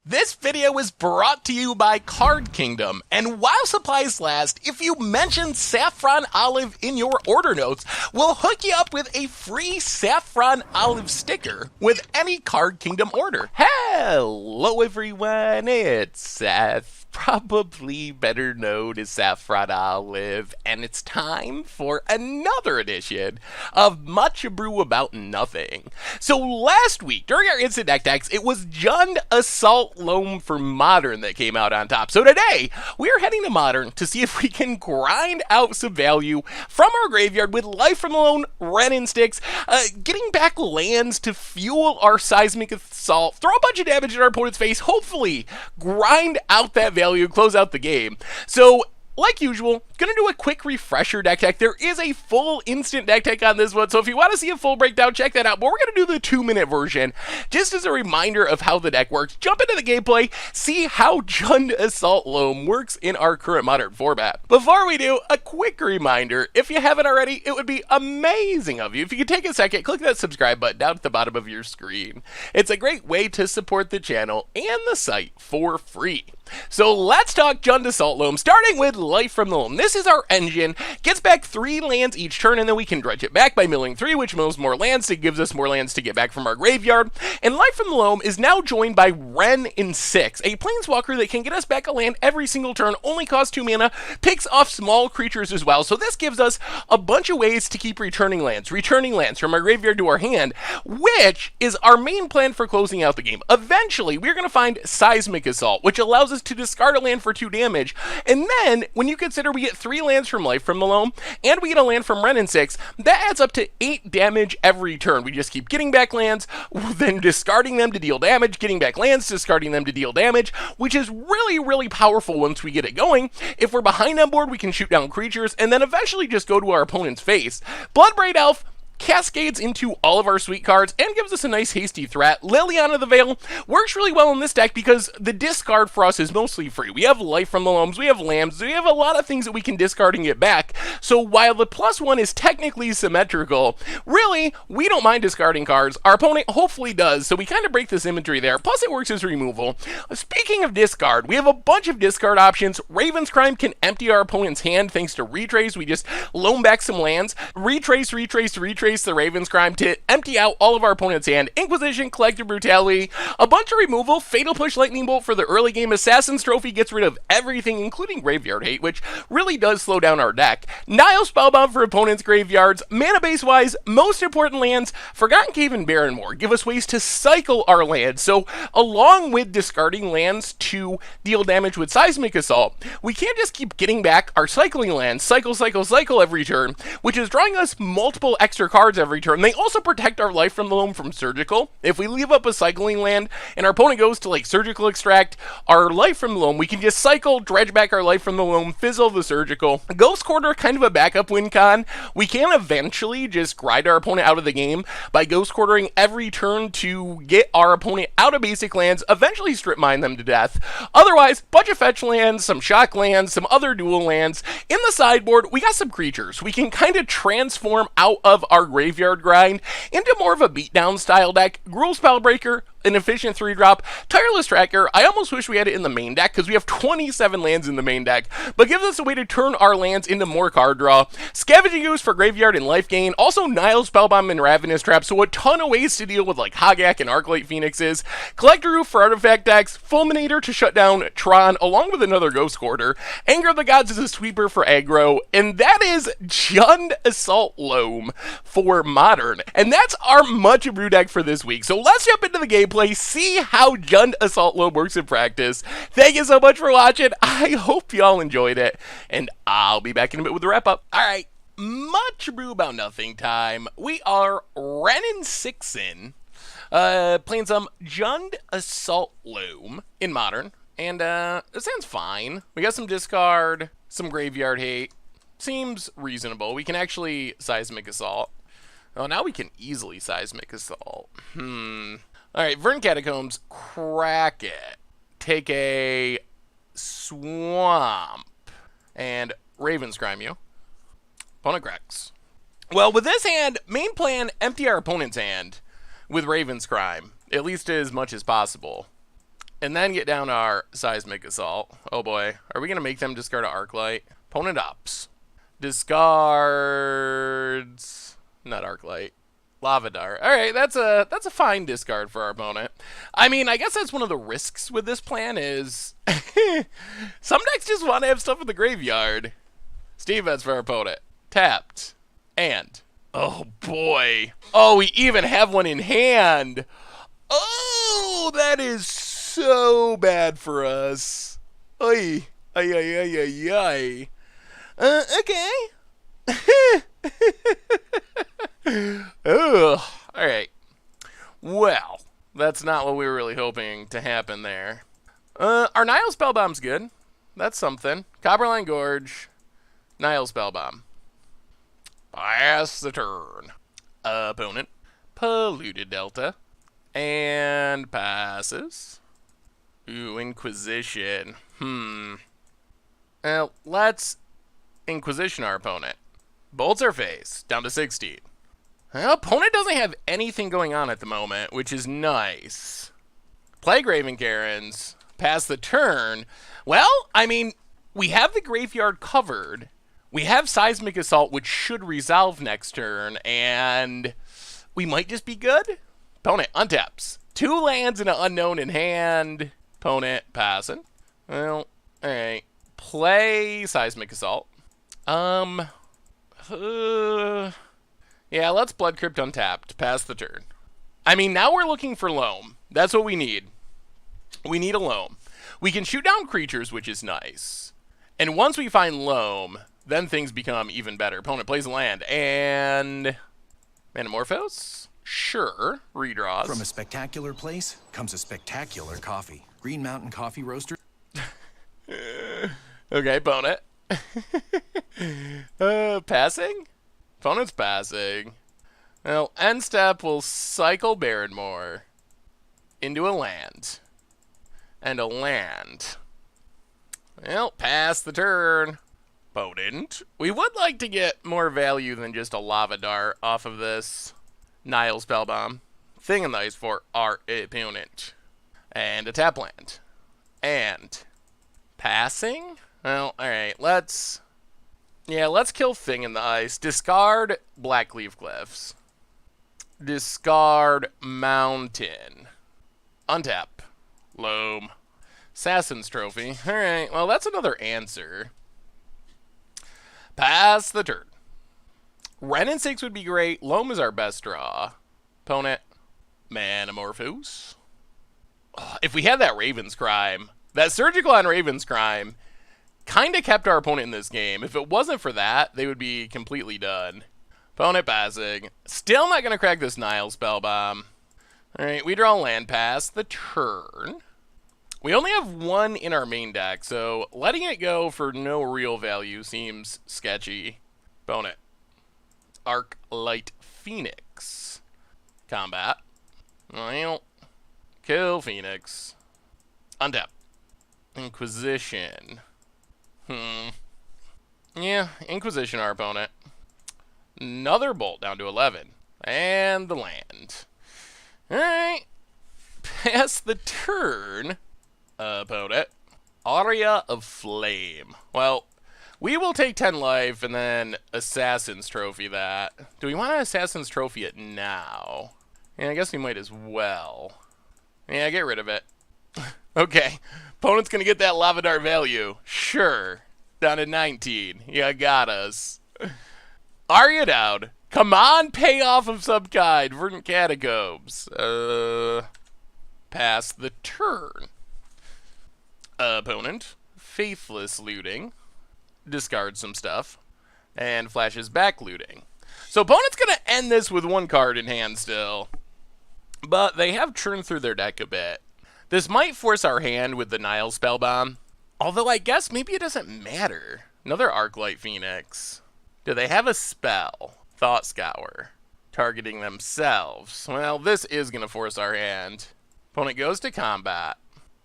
This video is brought to you by Card Kingdom, and while supplies last, if you mention Saffron Olive in your order notes, we'll hook you up with a free Saffron Olive sticker with any Card Kingdom order. Hello everyone, it's Seth, probably better known as Saffron Olive, and it's time for another edition of Much Abrew About Nothing. So last week, during our Instant Deck Decks, it was Untitled Assault Loam for Modern that came out on top. So today, we are heading to Modern to see if we can grind out some value from our graveyard with Life from the Loam, Wrenn and Six, getting back lands to fuel our Seismic Assault, throw a bunch of damage in our opponent's face, hopefully grind out that value, close out the game. So, like usual, gonna do a quick refresher deck tech. There is a full instant deck tech on this one, so if you want to see a full breakdown, check that out. But we're gonna do the 2-minute version, just as a reminder of how the deck works. Jump into the gameplay, see how Untitled Assault Loam works in our current Modern format. Before we do, a quick reminder, if you haven't already, it would be amazing of you if you could take a second, click that subscribe button down at the bottom of your screen. It's a great way to support the channel and the site for free. So let's talk Untitled Assault Loam, starting with Life from the Loam. This is our engine, gets back 3 lands each turn, and then we can dredge it back by milling 3, which mills more lands, it gives us more lands to get back from our graveyard. And Life from the Loam is now joined by Wrenn and Six, a planeswalker that can get us back a land every single turn, only costs 2 mana, picks off small creatures as well. So this gives us a bunch of ways to keep returning lands from our graveyard to our hand, which is our main plan for closing out the game. Eventually, we're going to find Seismic Assault, which allows us to discard a land for 2 damage, and then when you consider we get 3 lands from Life from the Loam, and we get a land from Wrenn and Six, that adds up to 8 damage every turn. We just keep getting back lands, then discarding them to deal damage, getting back lands, discarding them to deal damage, which is really, really powerful once we get it going. If we're behind on board, we can shoot down creatures, and then eventually just go to our opponent's face. Bloodbraid Elf cascades into all of our sweet cards and gives us a nice hasty threat. Liliana the Veil works really well in this deck because the discard for us is mostly free. We have Life from the Loams, we have Lambs, we have a lot of things that we can discard and get back. So while the +1 is technically symmetrical, really, we don't mind discarding cards. Our opponent hopefully does, so we kind of break this imagery there. Plus it works as removal. Speaking of discard, we have a bunch of discard options. Raven's Crime can empty our opponent's hand thanks to Retrace. We just loan back some lands. Retrace the Raven's Crime to empty out all of our opponent's hand. Inquisition, Collective Brutality, a bunch of removal, Fatal Push Lightning Bolt for the early game. Assassin's Trophy gets rid of everything, including Graveyard Hate, which really does slow down our deck. Nile Spellbound for opponent's graveyards. Mana base-wise, most important lands, Forgotten Cave and Barrenmoor give us ways to cycle our lands. So, along with discarding lands to deal damage with Seismic Assault, we can't just keep getting back our cycling lands, cycle every turn, which is drawing us multiple extra cards every turn. They also protect our Life from the Loam from Surgical. If we leave up a cycling land and our opponent goes to like Surgical Extract our Life from the Loam, we can just cycle, dredge back our Life from the Loam, fizzle the Surgical. Ghost Quarter, kind of a backup win con. We can eventually just grind our opponent out of the game by Ghost Quartering every turn to get our opponent out of basic lands, eventually strip mine them to death. Otherwise, bunch of fetch lands, some shock lands, some other dual lands. In the sideboard, we got some creatures. We can kind of transform out of our graveyard grind into more of a beatdown style deck. Gruul Spellbreaker, an efficient 3-drop. Tireless Tracker, I almost wish we had it in the main deck because we have 27 lands in the main deck, but gives us a way to turn our lands into more card draw. Scavenging Ooze for graveyard and life gain. Also Nile Spellbomb and Ravenous Trap, so a ton of ways to deal with like Hogak and Arclight Phoenixes. Collector Roof for artifact decks. Fulminator to shut down Tron along with another Ghost Quarter. Anger of the Gods is a sweeper for aggro, and that is Untitled Assault Loam for Modern. And that's our Much Abrew deck for this week. So let's jump into the gameplay, see how Untitled Assault Loam works in practice. Thank you so much for watching. I hope y'all enjoyed it, and I'll be back in a bit with the wrap up. Alright, Much Abrew About Nothing time. We are Wrenn and Six playing some Untitled Assault Loam in Modern, and it sounds fine. We got some discard, some graveyard hate. Seems reasonable. We can actually Seismic Assault. Oh, now we can easily Seismic Assault. Alright, Vern Catacombs, crack it. Take a Swamp. And Raven's Crime you. Opponent cracks. Well, with this hand, main plan, empty our opponent's hand with Raven's Crime. At least as much as possible. And then get down our Seismic Assault. Oh boy. Are we going to make them discard an Arclight? Opponent opts. Discards... Not Arclight. Lava Dart. Alright, that's a fine discard for our opponent. I mean, I guess that's one of the risks with this plan is... some decks just want to have stuff in the graveyard. Steve, that's for our opponent. Tapped. And... Oh boy. Oh, we even have one in hand. Oh, that is so bad for us. Oy. Ay, ay, ay, ay, ay. Okay. Ugh. Alright. Well, that's not what we were really hoping to happen there. Our Nile Spellbomb's good. That's something. Copperline Gorge. Nile Spellbomb. Pass the turn. Opponent. Polluted Delta. And passes. Ooh, Inquisition. Well, let's Inquisition our opponent. Bolts our face. Down to 16. Well, opponent doesn't have anything going on at the moment, which is nice. Play Graven Karens. Pass the turn. Well, I mean, we have the graveyard covered. We have Seismic Assault, which should resolve next turn, and we might just be good. Opponent untaps. 2 lands and an unknown in hand. Opponent passing. Well, alright. Play Seismic Assault. Yeah, let's Blood Crypt untapped. Pass the turn. I mean, now we're looking for Loam. That's what we need. We need a Loam. We can shoot down creatures, which is nice. And once we find Loam, then things become even better. Opponent plays a land. And... Manamorphose? Sure. Redraws. From a spectacular place comes a spectacular coffee. Green Mountain Coffee Roaster. Okay, opponent. Passing? Opponent's passing. Well, end step will cycle Barrenmore into a land. And a land. Well, pass the turn. Opponent. We would like to get more value than just a Lava Dart off of this Nile Spellbomb. Thing in the ice for our opponent. And a tap land. And passing? Well, alright, let's kill Thing in the Ice. Discard Black Leaf Glyphs. Discard Mountain. Untap. Loam. Assassin's Trophy. Alright, well, that's another answer. Pass the turn. Wrenn and Six would be great. Loam is our best draw. Opponent. Manamorphose. Oh, if we had that Raven's Crime, that Surgical on Raven's Crime kind of kept our opponent in this game. If it wasn't for that, they would be completely done. Opponent passing. Still not going to crack this Nile Spellbomb. Alright, we draw land pass the turn. We only have 1 in our main deck, so letting it go for no real value seems sketchy. Opponent. Arclight Phoenix. Combat. Well, kill Phoenix. Untap. Inquisition. Yeah, Inquisition our opponent. Another bolt down to 11. And the land. Alright. Pass the turn. Opponent. Aria of Flame. Well, we will take 10 life and then Assassin's Trophy that. Do we want to Assassin's Trophy it now? Yeah, I guess we might as well. Yeah, get rid of it. Okay. Opponent's going to get that Lava Dart value. Sure. Down to 19. Yeah, got us. Aria down. Come on, payoff of some kind. Verdant Catacombs. Pass the turn. Opponent. Faithless Looting. Discards some stuff. And flashes back looting. So opponent's going to end this with 1 card in hand still. But they have churned through their deck a bit. This might force our hand with the Nile Spellbomb. Although I guess maybe it doesn't matter. Another Arclight Phoenix. Do they have a spell? Thought Scour. Targeting themselves. Well, this is going to force our hand. Opponent goes to combat.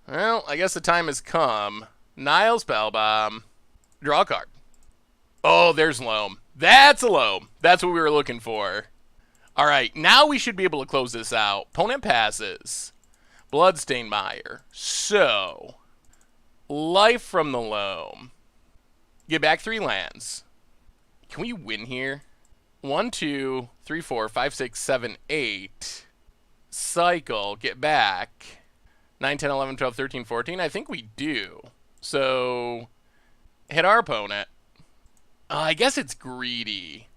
Well, I guess the time has come. Nile Spellbomb. Draw a card. Oh, there's Loam. That's a Loam. That's what we were looking for. Alright, now we should be able to close this out. Opponent passes. Bloodstained Mire. So, life from the Loam. Get back 3 lands. Can we win here? 1, 2, 3, 4, 5, 6, 7, 8. Cycle. Get back. 9, 10, 11, 12, 13, 14. I think we do. So, hit our opponent. I guess it's greedy.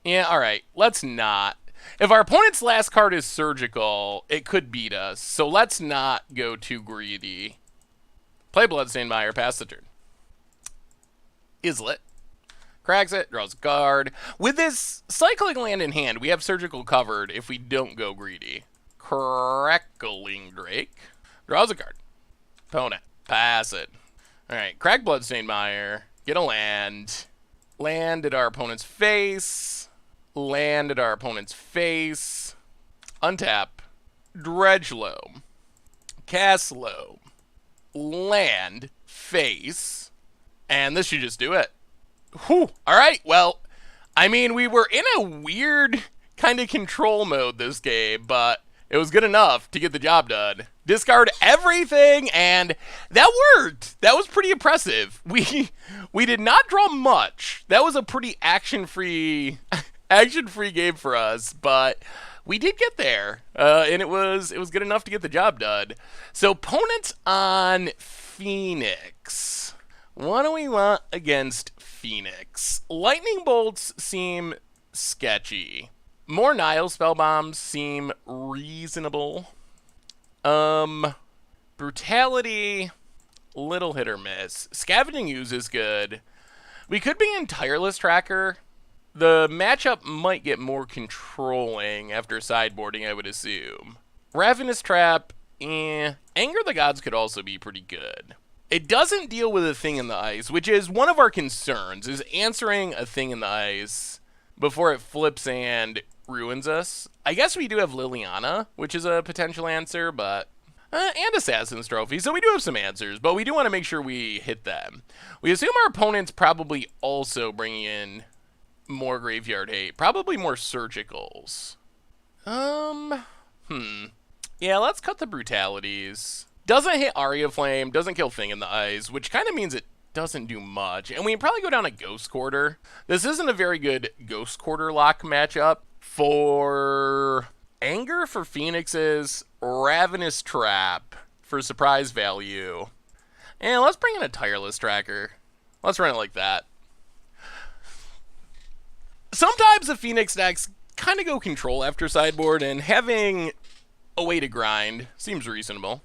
Yeah, alright. Let's not. If our opponent's last card is Surgical, it could beat us. So let's not go too greedy. Play Bloodstained Mire, pass the turn. Islet. Cracks it, draws a card. With this cycling land in hand, we have Surgical covered if we don't go greedy. Crackling Drake. Draws a card. Opponent. Pass it. Alright, crack Bloodstained Mire. Get a land. Land at our opponent's face. Land at our opponent's face. Untap. Dredge Loam. Cast Loam. Land. Face. And this should just do it. Whew. Alright, well, I mean, we were in a weird kind of control mode this game, but it was good enough to get the job done. Discard everything, and that worked. That was pretty impressive. We did not draw much. That was a pretty action-free game for us, but we did get there, and it was good enough to get the job done. So opponents on Phoenix. What do we want against Phoenix? Lightning bolts seem sketchy. More Nile spell bombs seem reasonable. Brutality, little hit or miss. Scavenging Ooze is good. We could be in Tireless Tracker. The matchup might get more controlling after sideboarding, I would assume. Ravenous Trap, Anger the Gods could also be pretty good. It doesn't deal with a Thing in the Ice, which is one of our concerns, is answering a Thing in the Ice before it flips and ruins us. I guess we do have Liliana, which is a potential answer, but... and Assassin's Trophy, so we do have some answers, but we do want to make sure we hit them. We assume our opponent's probably also bringing in more Graveyard Hate, probably more Surgicals. Yeah, let's cut the Brutalities. Doesn't hit Aria Flame, doesn't kill Thing in the Eyes, which kind of means it doesn't do much. And we can probably go down a Ghost Quarter. This isn't a very good Ghost Quarter lock matchup. For Anger for Phoenixes, Ravenous Trap for surprise value. And let's bring in a Tireless Tracker. Let's run it like that. Sometimes the Phoenix decks kind of go control after sideboard, and having a way to grind seems reasonable.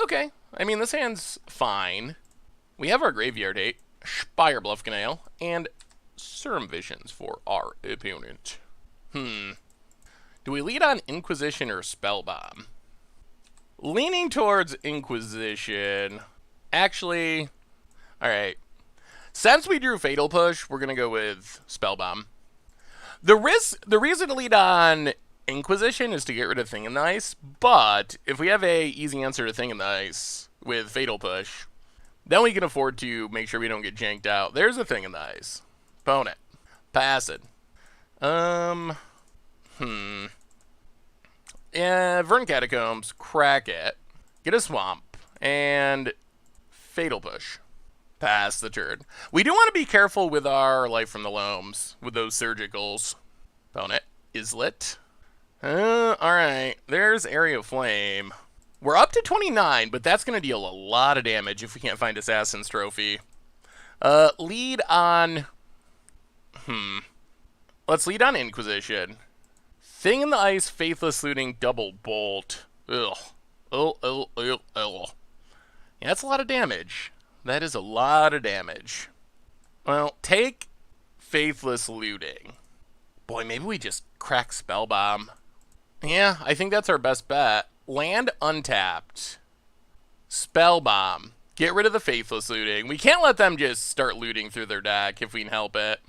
Okay. I mean, this hand's fine. We have our Graveyard Hate, Spire Bluff Canal, and Serum Visions for our opponent. Do we lead on Inquisition or Spellbomb? Leaning towards Inquisition. Actually, alright. Since we drew Fatal Push, we're going to go with Spellbomb. The reason to lead on Inquisition is to get rid of Thing in the Ice, but if we have a easy answer to Thing in the Ice with Fatal Push, then we can afford to make sure we don't get janked out. There's a Thing in the Ice. Opponent. Pass it. Yeah, Vern Catacombs, crack it. Get a Swamp, and Fatal Push. Pass the turn. We do want to be careful with our Life from the Loams, with those Surgicals. Opponent. Islet. Alright, there's Area of Flame. We're up to 29, but that's going to deal a lot of damage if we can't find Assassin's Trophy. Lead on... Let's lead on Inquisition. Thing in the Ice, Faithless Looting, Double Bolt. Ugh. Yeah, that's a lot of damage. That is a lot of damage. Well, take Faithless Looting. Boy, maybe we just crack Spellbomb. Yeah, I think that's our best bet. Land untapped. Spellbomb. Get rid of the Faithless Looting. We can't let them just start looting through their deck if we can help it.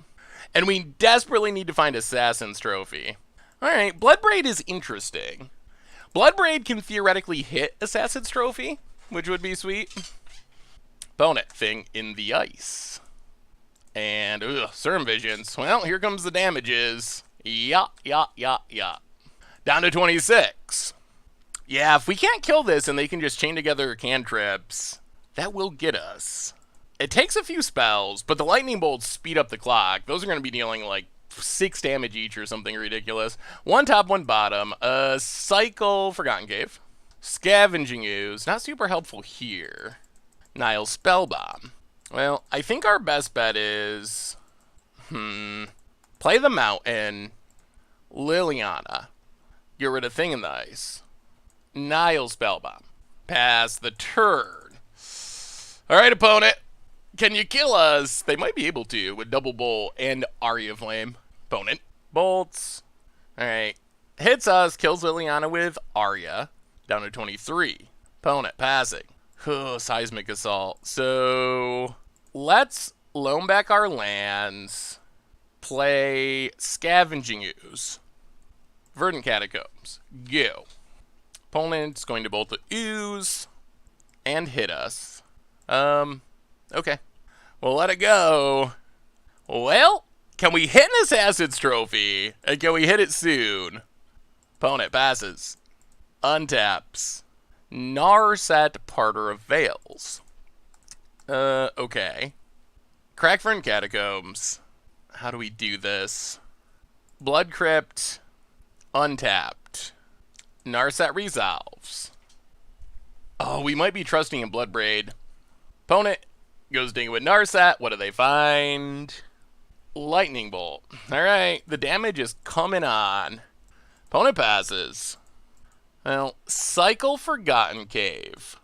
And we desperately need to find Assassin's Trophy. Alright, Bloodbraid is interesting. Bloodbraid can theoretically hit Assassin's Trophy, which would be sweet. Opponent. Thing in the Ice. And, Serum Visions. Well, here comes the damages. Yeah. Down to 26. Yeah, if we can't kill this and they can just chain together cantrips, that will get us. It takes a few spells, but the lightning bolts speed up the clock. Those are going to be dealing like 6 damage each or something ridiculous. 1 top, 1 bottom. Cycle, Forgotten Cave. Scavenging Ooze, not super helpful here. Nile Spellbomb. Well, I think our best bet is... play the Mountain. Liliana. Get rid of Thing in the Ice. Nile Spellbomb. Pass the turn. Alright, opponent. Can you kill us? They might be able to with Double Bolt and Aria Flame. Opponent. Bolts. Alright. Hits us. Kills Liliana with Aria. Down to 23. Opponent. Passing. Seismic Assault. So, let's loan back our lands. Play Scavenging Ooze. Verdant Catacombs. Go. Opponent's going to bolt the Ooze and hit us. Okay. We'll let it go. Well, can we hit an Assassin's Trophy? And can we hit it soon? Opponent passes. Untaps. Narset, Parter of Veils. Okay. Crack Verdant Catacombs. How do we do this? Blood Crypt. Untapped. Narset resolves. Oh, we might be trusting in Bloodbraid. Opponent goes digging with Narset. What do they find? Lightning Bolt. Alright, the damage is coming on. Opponent passes. Well, Cycle Forgotten Cave.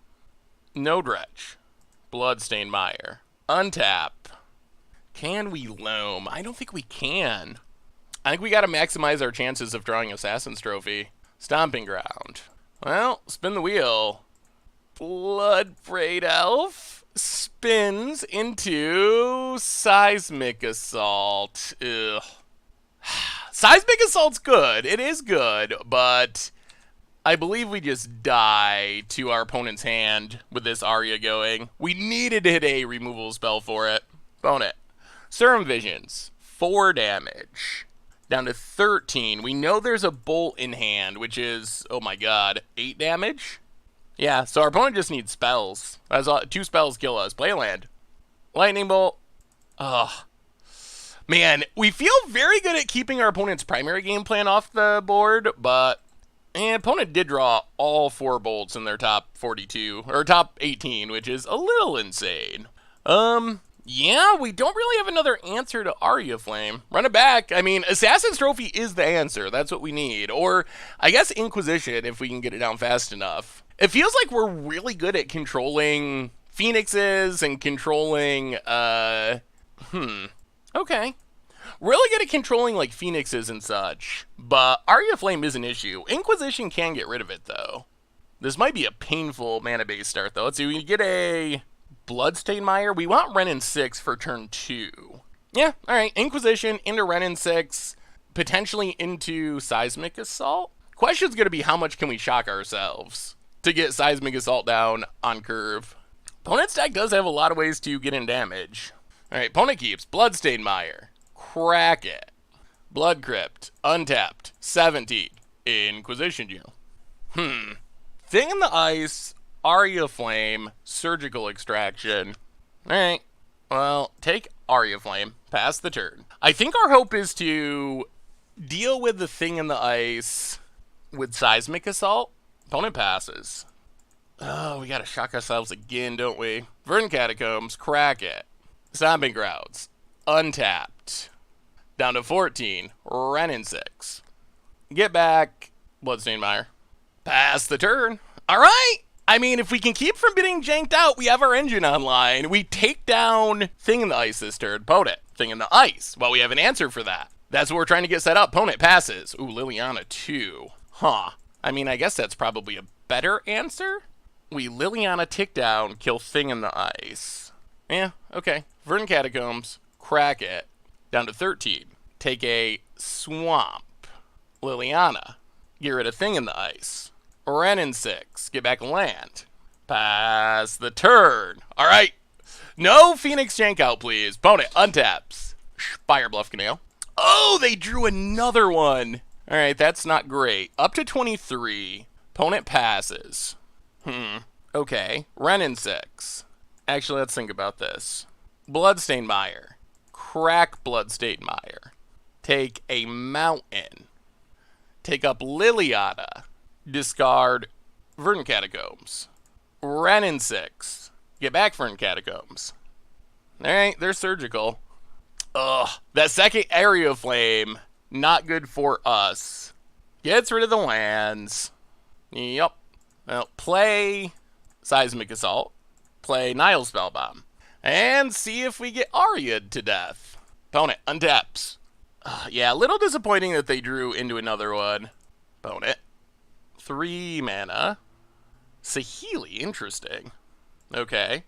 No Dretch. Bloodstained Mire. Untap. Can we Loam? I don't think we can. I think we gotta maximize our chances of drawing Assassin's Trophy. Stomping Ground. Well, spin the wheel. Bloodbraid Elf spins into Seismic Assault. Ugh. Seismic Assault's good. It is good, but I believe we just die to our opponent's hand with this Aria going. We needed to hit a removal spell for it. Opponent. Serum Visions. 4 damage. Down to 13. We know there's a bolt in hand, which is, oh my god, 8 damage? Yeah, so our opponent just needs spells. That's all, 2 spells kill us. Play a land. Lightning Bolt. Ugh. Man, we feel very good at keeping our opponent's primary game plan off the board, but opponent did draw all 4 bolts in their top 42, or top 18, which is a little insane. Yeah, we don't really have another answer to Aria Flame. Run it back. I mean, Assassin's Trophy is the answer. That's what we need. Or, I guess Inquisition, if we can get it down fast enough. It feels like we're really good at controlling Phoenixes and controlling, okay. Really good at controlling, like, Phoenixes and such. But Aria Flame is an issue. Inquisition can get rid of it, though. This might be a painful mana-based start, though. Let's see, we get a Bloodstained Mire. We want Wrenn and Six for turn 2. Yeah, alright. Inquisition into Wrenn and Six. Potentially into Seismic Assault. Question's going to be how much can we shock ourselves to get Seismic Assault down on curve. Opponent's deck does have a lot of ways to get in damage. Alright, opponent keeps Bloodstained Mire. Crack it. Blood Crypt. Untapped. 17. Inquisition you. Thing in the Ice. Aria Flame. Surgical Extraction. Alright. Well, take Aria Flame. Pass the turn. I think our hope is to deal with the Thing in the Ice with Seismic Assault. Opponent passes. Oh, we gotta shock ourselves again, don't we? Verdant Catacombs. Crack it. Stomping Grounds. Untapped. Down to 14. Wrenn and Six. Get back. Bloodstained Mire. Pass the turn. Alright! I mean, if we can keep from getting janked out, we have our engine online. We take down Thing in the Ice this turn. Opponent. Thing in the Ice. Well, we have an answer for that. That's what we're trying to get set up. Opponent passes. Ooh, Liliana 2. Huh. I mean, I guess that's probably a better answer. We Liliana tick down, kill Thing in the Ice. Yeah, okay. Verdant Catacombs. Crack it. Down to 13. Take a Swamp. Liliana. Get rid of Thing in the Ice. Wrenn and Six. Get back land. Pass the turn. Alright. No Phoenix jank out, please. Opponent untaps. Fire Bluff Canal. Oh, they drew another one. Alright, that's not great. Up to 23. Opponent passes. Okay. Wrenn and Six. Actually, let's think about this. Bloodstained Mire. Crack Bloodstained Mire. Take a mountain. Take up Liliana. Discard Verdant Catacombs. Wrenn and Six. Get back Verdant Catacombs. Alright, they're surgical. Ugh. That second Area Flame, not good for us. Gets rid of the lands. Yup. Well, play Seismic Assault. Play Nile Spellbomb. And see if we get Aria'd to death. Opponent untaps. Yeah, a little disappointing that they drew into another one. Opponent. 3 mana. Saheeli, interesting. Okay.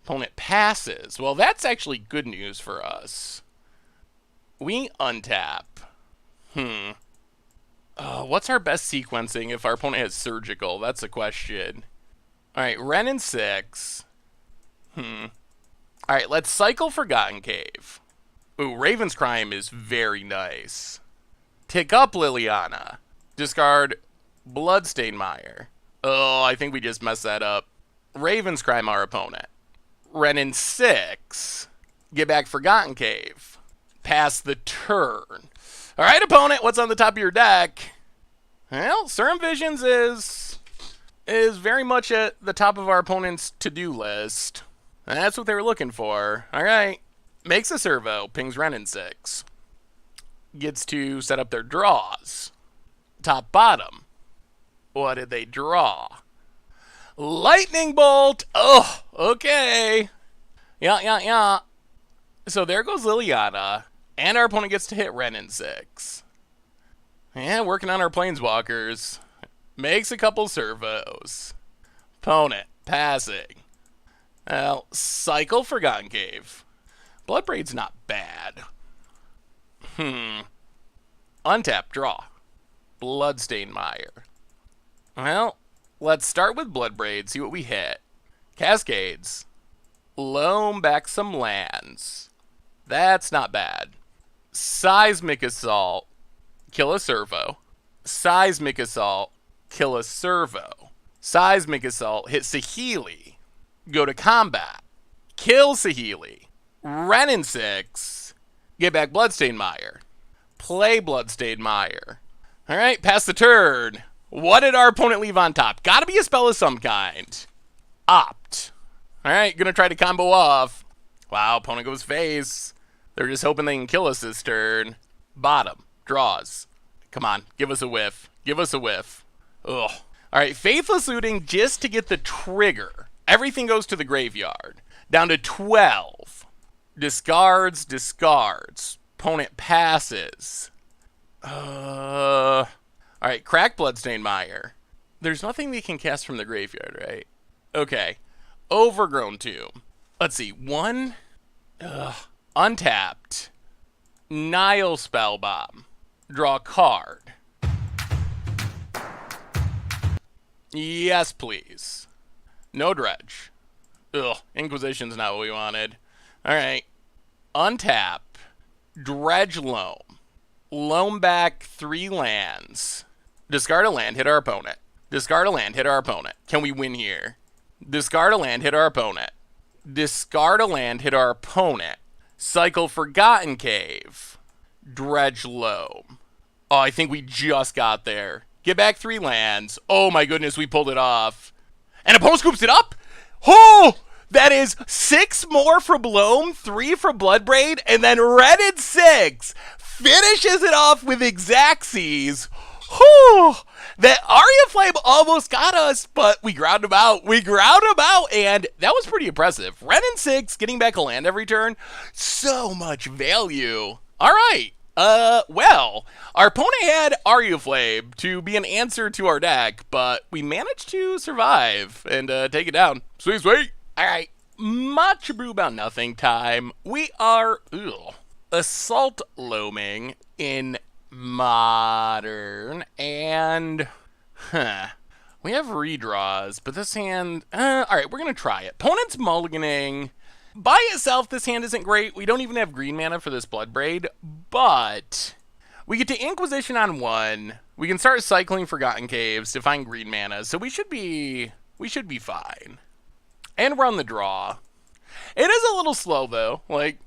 Opponent passes. Well, that's actually good news for us. We untap. What's our best sequencing if our opponent has surgical? That's a question. Alright, Wrenn and Six. Alright, let's cycle Forgotten Cave. Ooh, Raven's Crime is very nice. Tick up Liliana. Discard Bloodstained Mire. Oh, I think we just messed that up. Raven's Crime our opponent. Wrenn and Six. Get back Forgotten Cave. Pass the turn. Alright, opponent, what's on the top of your deck? Well, Serum Visions is very much at the top of our opponent's to-do list. And that's what they were looking for. Alright. Makes a servo. Pings Wrenn and Six. Gets to set up their draws. Top bottom. What did they draw? Lightning Bolt! Oh, okay. Yeah. So there goes Liliana. And our opponent gets to hit Wrenn and Six. Yeah, working on our Planeswalkers. Makes a couple servos. Opponent passing. Well, cycle Forgotten Cave. Bloodbraid's not bad. Untap, draw. Bloodstained Mire. Well, let's start with Bloodbraid, see what we hit. Cascades. Loam back some lands. That's not bad. Seismic Assault. Kill a servo. Seismic Assault. Kill a servo. Seismic Assault. Hit Saheeli. Go to combat. Kill Saheeli. Wrenn and Six. Get back Bloodstained Mire. Play Bloodstained Mire. Alright, pass the turn. What did our opponent leave on top? Gotta be a spell of some kind. Opt. Alright, gonna try to combo off. Wow, opponent goes face. They're just hoping they can kill us this turn. Bottom. Draws. Come on, give us a whiff. Give us a whiff. Ugh. Alright, Faithless Looting just to get the trigger. Everything goes to the graveyard. Down to 12. Discards. Opponent passes. Alright, crack Bloodstained Mire. There's nothing we can cast from the graveyard, right? Okay. Overgrown Tomb. Let's see. 1. Untapped. Nile Spellbomb. Draw a card. Yes, please. No dredge. Ugh, Inquisition's not what we wanted. Alright. Untap. Dredge Loam. Loam back 3 lands. Discard a land, hit our opponent. Discard a land, hit our opponent. Can we win here? Discard a land, hit our opponent. Discard a land, hit our opponent. Cycle Forgotten Cave. Dredge Loam. Oh, I think we just got there. Get back 3 lands. Oh my goodness, we pulled it off. And opponent scoops it up? Oh! That is 6 more from Loam, 3 from Bloodbraid, and then Wrenn and Six finishes it off with Xaxes. Whew! That Aria Flame almost got us, but we ground him out. And that was pretty impressive. Wrenn and Six getting back a land every turn. So much value. All right. Well, our opponent had Aria Flame to be an answer to our deck, but we managed to survive and take it down. Sweet. All right. Much brew about nothing time. We are assault loaming in Modern, and we have redraws, but this hand, all right, we're gonna try it. Opponent's mulliganing. By itself, this hand isn't great. We don't even have green mana for this Bloodbraid, but we get to Inquisition on 1. We can start cycling Forgotten Caves to find green mana, so we should be fine. And we're on the draw. It is a little slow though. Like,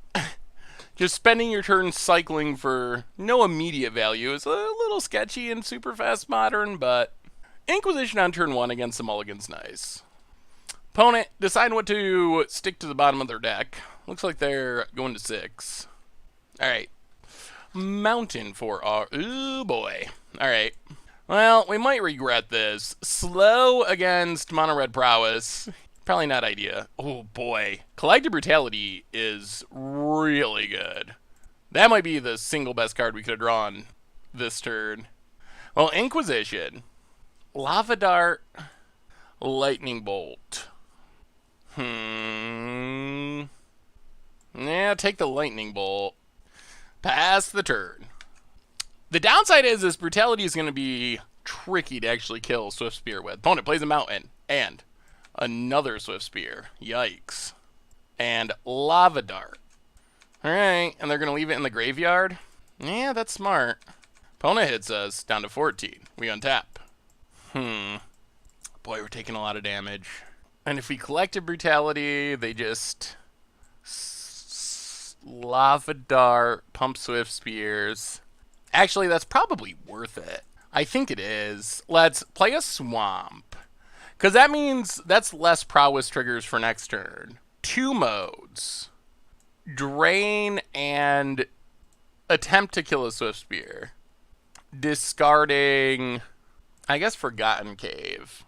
just spending your turn cycling for no immediate value is a little sketchy in super fast modern, but Inquisition on turn 1 against the mulligan's nice. Opponent, decide what to stick to the bottom of their deck. Looks like they're going to 6. Alright. Mountain for our... Ooh, boy. Alright. Well, we might regret this. Slow against mono red prowess. Probably not idea. Oh, boy. Collective Brutality is really good. That might be the single best card we could have drawn this turn. Well, Inquisition. Lava Dart. Lightning Bolt. Yeah, take the Lightning Bolt. Pass the turn. The downside is this Brutality is going to be tricky to actually kill Swift Spear with. Opponent plays a Mountain. And another Swift Spear. Yikes. And Lava Dart. Alright, and they're going to leave it in the graveyard? Yeah, that's smart. Opponent hits us down to 14. We untap. Boy, we're taking a lot of damage. And if we collected Brutality, they just... Lava Dart, pump Swift Spears. Actually, that's probably worth it. I think it is. Let's play a Swamp. Because that means that's less prowess triggers for next turn. 2 modes. Drain and attempt to kill a Swift Spear. Discarding, I guess, Forgotten Cave.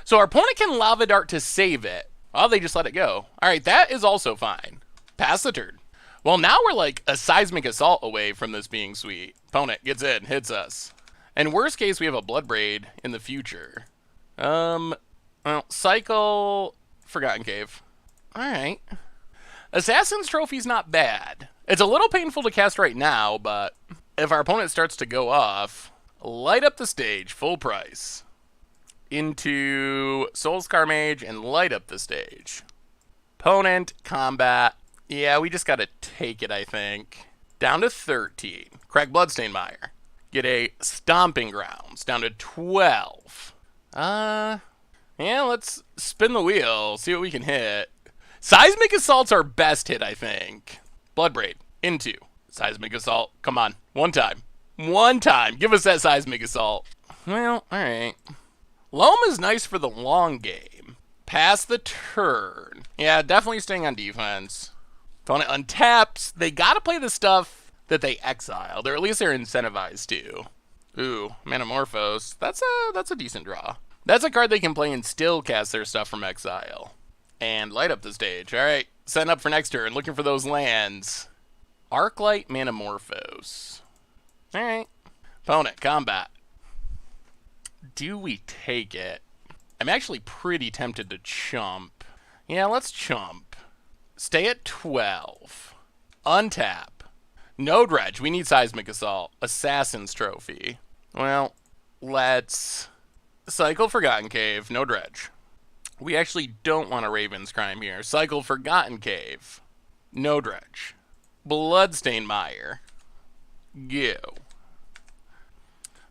So our opponent can Lava Dart to save it. Oh, they just let it go. Alright, that is also fine. Pass the turn. Well, now we're like a Seismic Assault away from this being sweet. Opponent gets in, hits us. And worst case, we have a Bloodbraid in the future. Well, cycle Forgotten Cave. Alright. Assassin's Trophy's not bad. It's a little painful to cast right now, but if our opponent starts to go off, light up the stage, full price. Into Soulscar Mage and light up the stage. Opponent, combat. Yeah, we just gotta take it, I think. Down to 13. Crack Bloodstained Mire. Get a Stomping Grounds. Down to 12. Yeah, let's spin the wheel. See what we can hit. Seismic Assault's our best hit, I think. Bloodbraid. Into. Seismic Assault. Come on. One time. One time. Give us that Seismic Assault. Well, alright. Loam is nice for the long game. Pass the turn. Yeah, definitely staying on defense. Opponent untaps. They gotta play the stuff that they exiled, or at least they're incentivized to. Ooh, Manamorphose. That's a decent draw. That's a card they can play and still cast their stuff from exile. And light up the stage. Alright, setting up for next turn, looking for those lands. Arclight Manamorphose. Alright. Opponent, combat. Do we take it? I'm actually pretty tempted to chump. Yeah, let's chump. Stay at 12. Untap. No dredge. We need Seismic Assault. Assassin's Trophy. Well, let's cycle Forgotten Cave. No dredge. We actually don't want a Raven's Crime here. Cycle Forgotten Cave. No dredge. Bloodstained Mire. Go.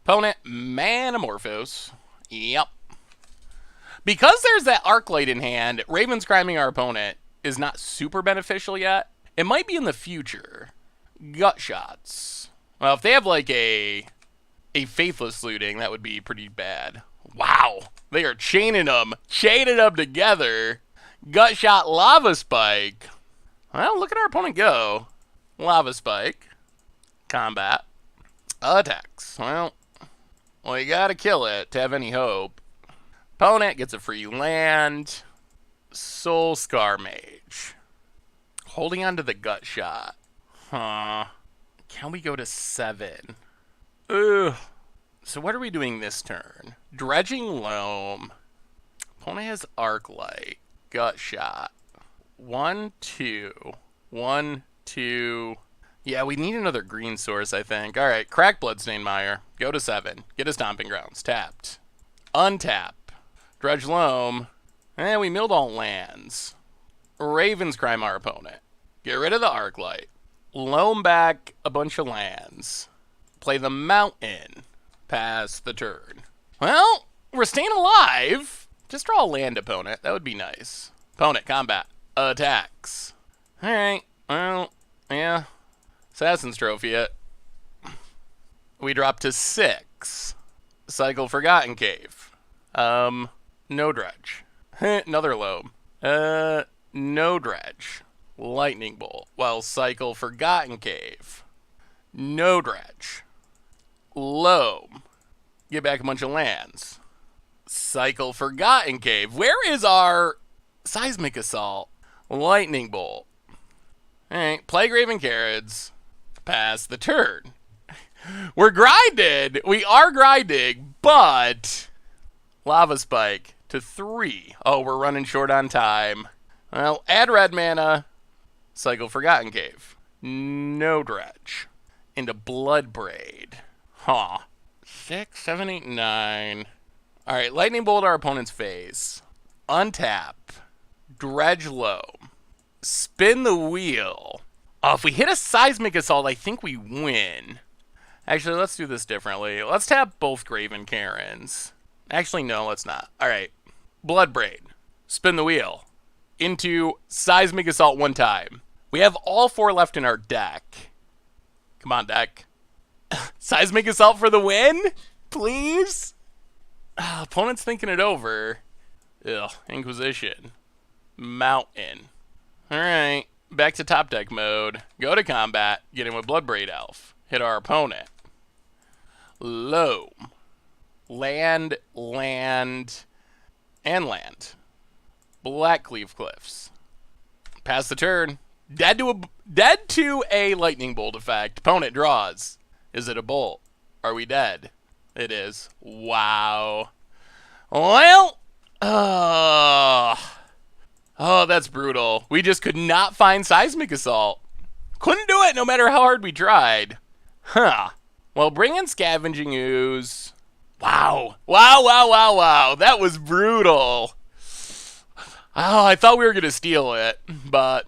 Opponent, Manamorphose. Yep. Because there's that Arclight in hand, Raven's Criming our opponent is not super beneficial yet. It might be in the future. Gut Shots. Well, if they have like a Faithless Looting, that would be pretty bad. Wow. They are chaining them together. Gut Shot, Lava Spike. Well, look at our opponent go. Lava Spike. Combat. Attacks. Well, you gotta kill it to have any hope. Opponent gets a free land. Soulscar Mage. Holding on to the Gut Shot. Huh. Can we go to 7? Ugh. So what are we doing this turn? Dredging Loam. Opponent has Arclight. Gut Shot. 1, 2. 1, 2. Yeah, we need another green source, I think. Alright, crack Bloodstained Mire. Go to 7. Get a Stomping Grounds. Tapped. Untap. Dredge Loam. And we milled all lands. Raven's Crime our opponent. Get rid of the Arclight. Loam back a bunch of lands. Play the Mountain. Pass the turn. Well, we're staying alive. Just draw a land, opponent. That would be nice. Opponent, combat. Attacks. Alright, well, yeah. Assassin's Trophy it. We drop to 6. Cycle Forgotten Cave. No Dredge. Another Loam. No Dredge. Lightning Bolt. Well, Cycle Forgotten Cave. No Dredge. Loam. Get back a bunch of lands. Cycle Forgotten Cave. Where is our Seismic Assault? Lightning Bolt. Alright, play Graven Carrots. Pass the turn. We're grinded. We are grinding, but Lava Spike to 3. Oh, we're running short on time. Well, add red mana. Cycle Forgotten Cave. No Dredge. Into Bloodbraid. Huh. 6, 7, 8, 9. Alright, Lightning Bolt our opponent's face. Untap. Dredge Loam. Spin the wheel. Oh, if we hit a Seismic Assault, I think we win. Actually, let's do this differently. Let's tap both Graven Karens. Actually, no, let's not. Alright. Bloodbraid. Spin the wheel. Into Seismic Assault one time. We have all 4 left in our deck. Come on, deck. Seismic Assault for the win? Please? Opponent's thinking it over. Ugh, Inquisition. Mountain. Alright, back to top deck mode. Go to combat, get in with Bloodbraid Elf. Hit our opponent. Loam. Land, land, and land. Blackleaf Cliffs. Pass the turn. Dead to a lightning bolt effect. Opponent draws. Is it a bolt? Are we dead? It is. Wow. Well, oh, that's brutal. We just could not find Seismic Assault. Couldn't do it no matter how hard we tried. Huh. Well, bring in Scavenging Ooze. Wow. Wow. That was brutal. Oh, I thought we were going to steal it, but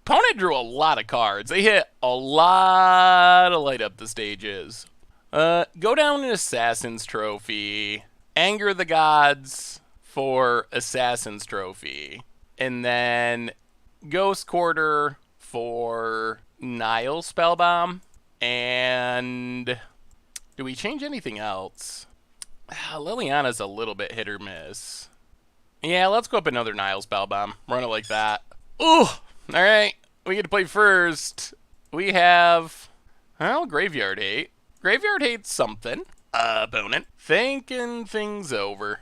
opponent drew a lot of cards. They hit a lot of light up the stages. Go down an Assassin's Trophy. Anger the Gods for Assassin's Trophy. And then Ghost Quarter for Nile Spellbomb. And do we change anything else? Liliana's a little bit hit or miss. Yeah, let's go up another Nile Spellbomb. Run it like that. Ooh! Alright, we get to play first. We have, well, Graveyard Hate. Graveyard Hate's something. Opponent. Thinking things over.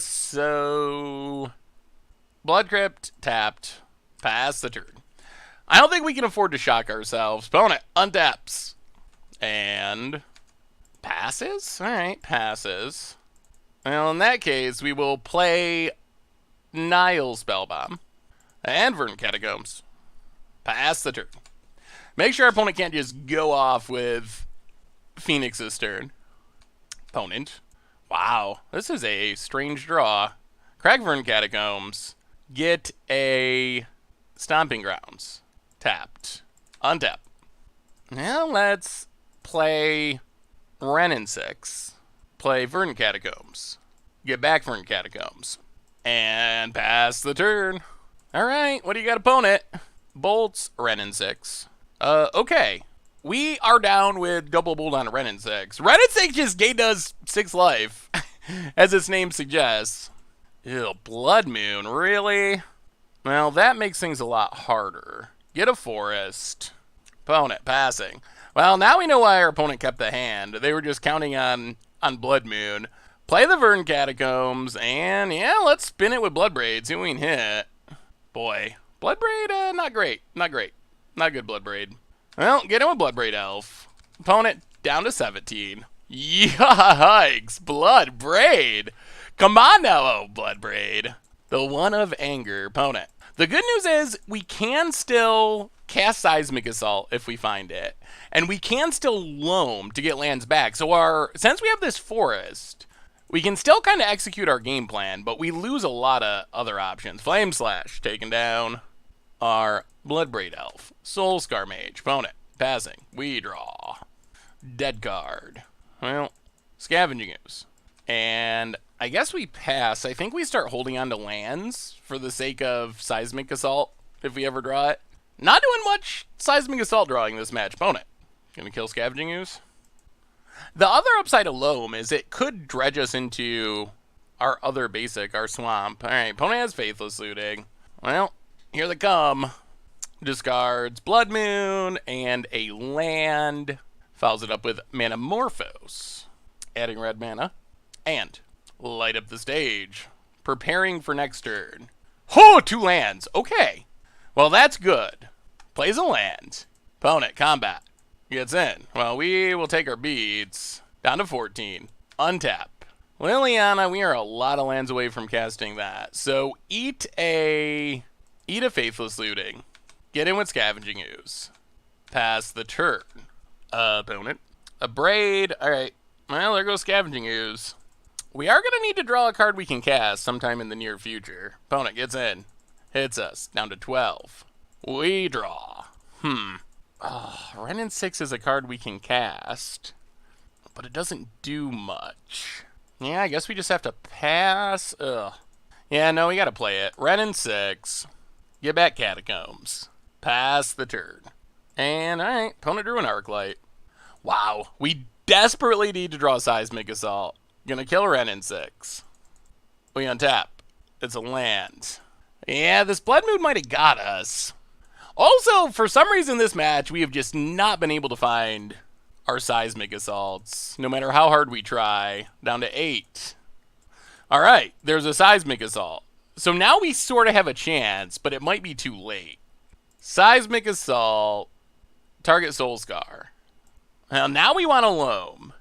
So Blood Crypt tapped. Pass the turn. I don't think we can afford to shock ourselves. Opponent untaps. And passes? Alright, passes. Well, in that case, we will play Nile Spellbomb. And Verdant Catacombs. Pass the turn. Make sure our opponent can't just go off with Phoenix's turn. Opponent. Wow, this is a strange draw. Crack Verdant Catacombs. Get a Stomping Grounds. Tapped. Untap. Now let's play Wrenn and Six. Play Verdant Catacombs. Get back Verdant Catacombs. And pass the turn. Alright, what do you got, opponent? Bolts, Wrenn and Six. Okay. We are down with double bolt on Wrenn and Six. Wrenn and Six just gained us 6 life, as its name suggests. Ew, Blood Moon, really? Well, that makes things a lot harder. Get a forest. Opponent, passing. Well, now we know why our opponent kept the hand. They were just counting on Blood Moon. Play the Verdant Catacombs, and yeah, let's spin it with Bloodbraid, see what we can hit. Boy, Bloodbraid, not great. Not good Bloodbraid. Well, get in with Bloodbraid Elf. Opponent down to 17. Yikes, Bloodbraid. Come on now, oh Bloodbraid. The one of anger, opponent. The good news is we can still cast Seismic Assault if we find it. And we can still Loam to get lands back. So since we have this forest, we can still kind of execute our game plan, but we lose a lot of other options. Flame Slash, taken down. Our Bloodbraid Elf. Soul Scar Mage, opponent, passing. We draw. Dead card. Well, Scavenging Ooze. And I guess we pass. I think we start holding on to lands for the sake of Seismic Assault, if we ever draw it. Not doing much Seismic Assault drawing this match. Opponent. Gonna kill Scavenging Ooze. The other upside of Loam is it could dredge us into our other basic, our swamp. Alright, opponent has Faithless Looting. Well, here they come. Discards Blood Moon and a land. Follows it up with Manamorphose. Adding red mana. And light up the stage. Preparing for next turn. Oh, 2 lands. Okay. Well, that's good. Plays a land. Opponent, combat. Gets in. Well, we will take our beats. Down to 14. Untap. Liliana, we are a lot of lands away from casting that. So eat a Faithless Looting. Get in with Scavenging Ooze. Pass the turn. Opponent. Abrew. Alright. Well, there goes Scavenging Ooze. We are going to need to draw a card we can cast sometime in the near future. Opponent gets in. Hits us. Down to 12. We draw. Wrenn and Six is a card we can cast, but it doesn't do much. Yeah, I guess we just have to pass. Ugh. Yeah, no, we got to play it. Wrenn and Six. Get back Catacombs. Pass the turn. And, alright, opponent drew an Arclight. Wow, we desperately need to draw Seismic Assault. Gonna kill Wrenn and Six. We untap. It's a land. Yeah, this Blood Moon might have got us. Also, for some reason this match, we have just not been able to find our Seismic Assaults, no matter how hard we try. Down to 8. Alright, there's a Seismic Assault. So now we sort of have a chance, but it might be too late. Seismic Assault. Target Soulscar. Well, now we want a Loam.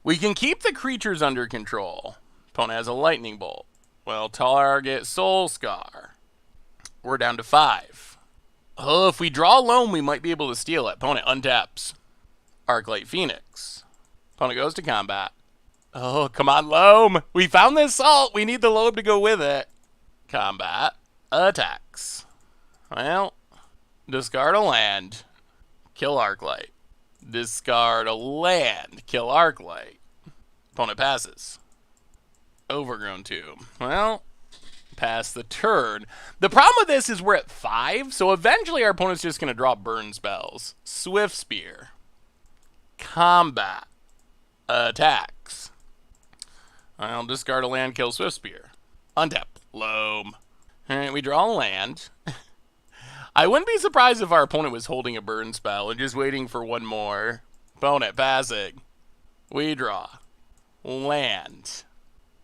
We can keep the creatures under control. Opponent has a Lightning Bolt. Well, target Soulscar. We're down to 5. Oh, if we draw Loam, we might be able to steal it. Opponent untaps. Arclight Phoenix. Opponent goes to combat. Oh, come on, Loam. We found this salt. We need the Loam to go with it. Combat. Attacks. Well, discard a land. Kill Arclight. Discard a land. Kill Arclight. Opponent passes. Overgrown Tomb. Well, pass the turn. The problem with this is we're at 5, so eventually our opponent's just going to draw burn spells. Swift Spear. Combat. Attacks. I'll discard a land, kill Swift Spear. Untap. Loam. Alright, we draw a land. I wouldn't be surprised if our opponent was holding a burn spell and just waiting for one more. Opponent passing. We draw. Land.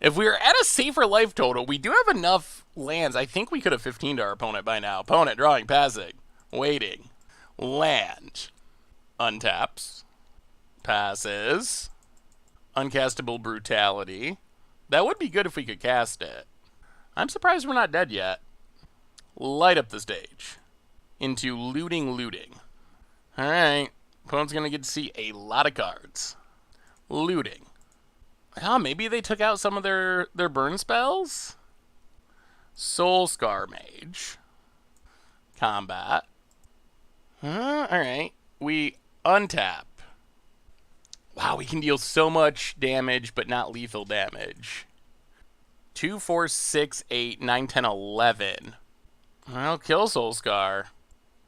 If we were at a safer life total, we do have enough lands. I think we could have 15'd our opponent by now. Opponent drawing, passing. Waiting. Land. Untaps. Passes. Uncastable Brutality. That would be good if we could cast it. I'm surprised we're not dead yet. Light up the stage. Into looting. Alright. Opponent's going to get to see a lot of cards. Looting. Oh, maybe they took out some of their burn spells? Soulscar Mage. Combat. Alright. We untap. Wow, we can deal so much damage, but not lethal damage. 2, 4, 6, 8, 9, 10, 11. Well, kill Soulscar.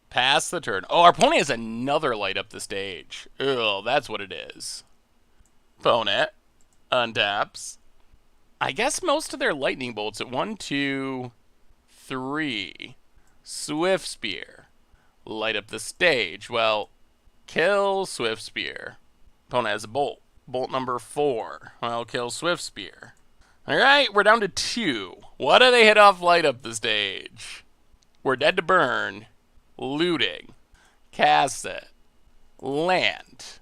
Pass the turn. Oh, our opponent has another light up the stage. Ugh, that's what it is. Opponent untaps. I guess most of their lightning bolts at 1, 2, 3. Swift Spear. Light up the stage. Well, kill Swift Spear. Opponent has a bolt. Bolt number 4. Well, kill Swift Spear. Alright, we're down to 2. What do they hit off light up the stage? We're dead to burn. Looting. Cast it. Land.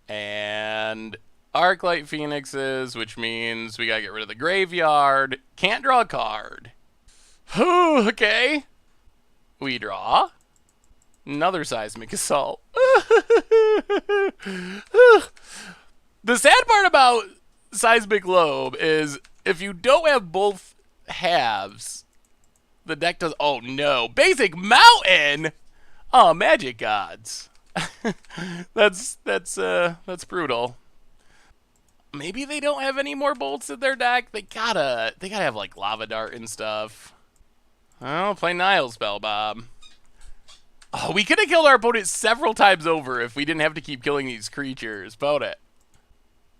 And Arclight Phoenixes, which means we gotta get rid of the graveyard. Can't draw a card. Okay. We draw. Another Seismic Assault. The sad part about Seismic Loam is if you don't have both halves, the deck does... Oh, no. Basic Mountain? Oh, Magic Gods. That's brutal. Maybe they don't have any more bolts in their deck. They gotta have like Lava Dart and stuff. Oh, play Nile Spell Bomb. Oh, we could have killed our opponent several times over if we didn't have to keep killing these creatures. Vote it.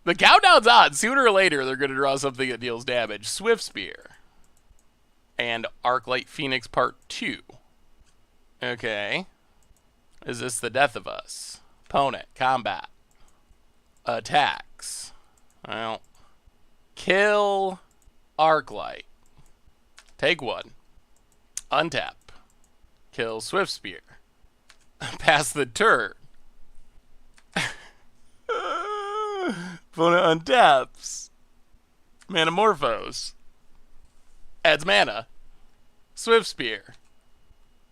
The countdown's on. Sooner or later, they're going to draw something that deals damage. Swift Spear. And Arclight Phoenix Part 2. Okay. Is this the death of us? Opponent. Combat. Attacks. Well. Kill Arclight. Take one. Untap. Kill Swift Spear. Pass the turn. Opponent untaps. Manamorphose. Adds mana. Swift Spear.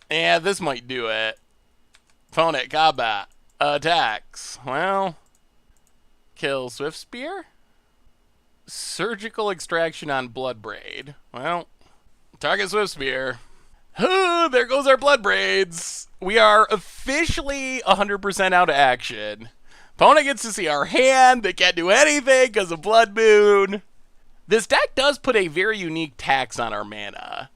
Yeah, this might do it. Opponent combat. Attacks. Well. Kill Swift Spear? Surgical Extraction on Bloodbraid. Well. Target Swift Spear. There goes our Blood Braids. We are officially 100% out of action. Opponent gets to see our hand. They can't do anything because of Blood Moon. This deck does put a very unique tax on our mana.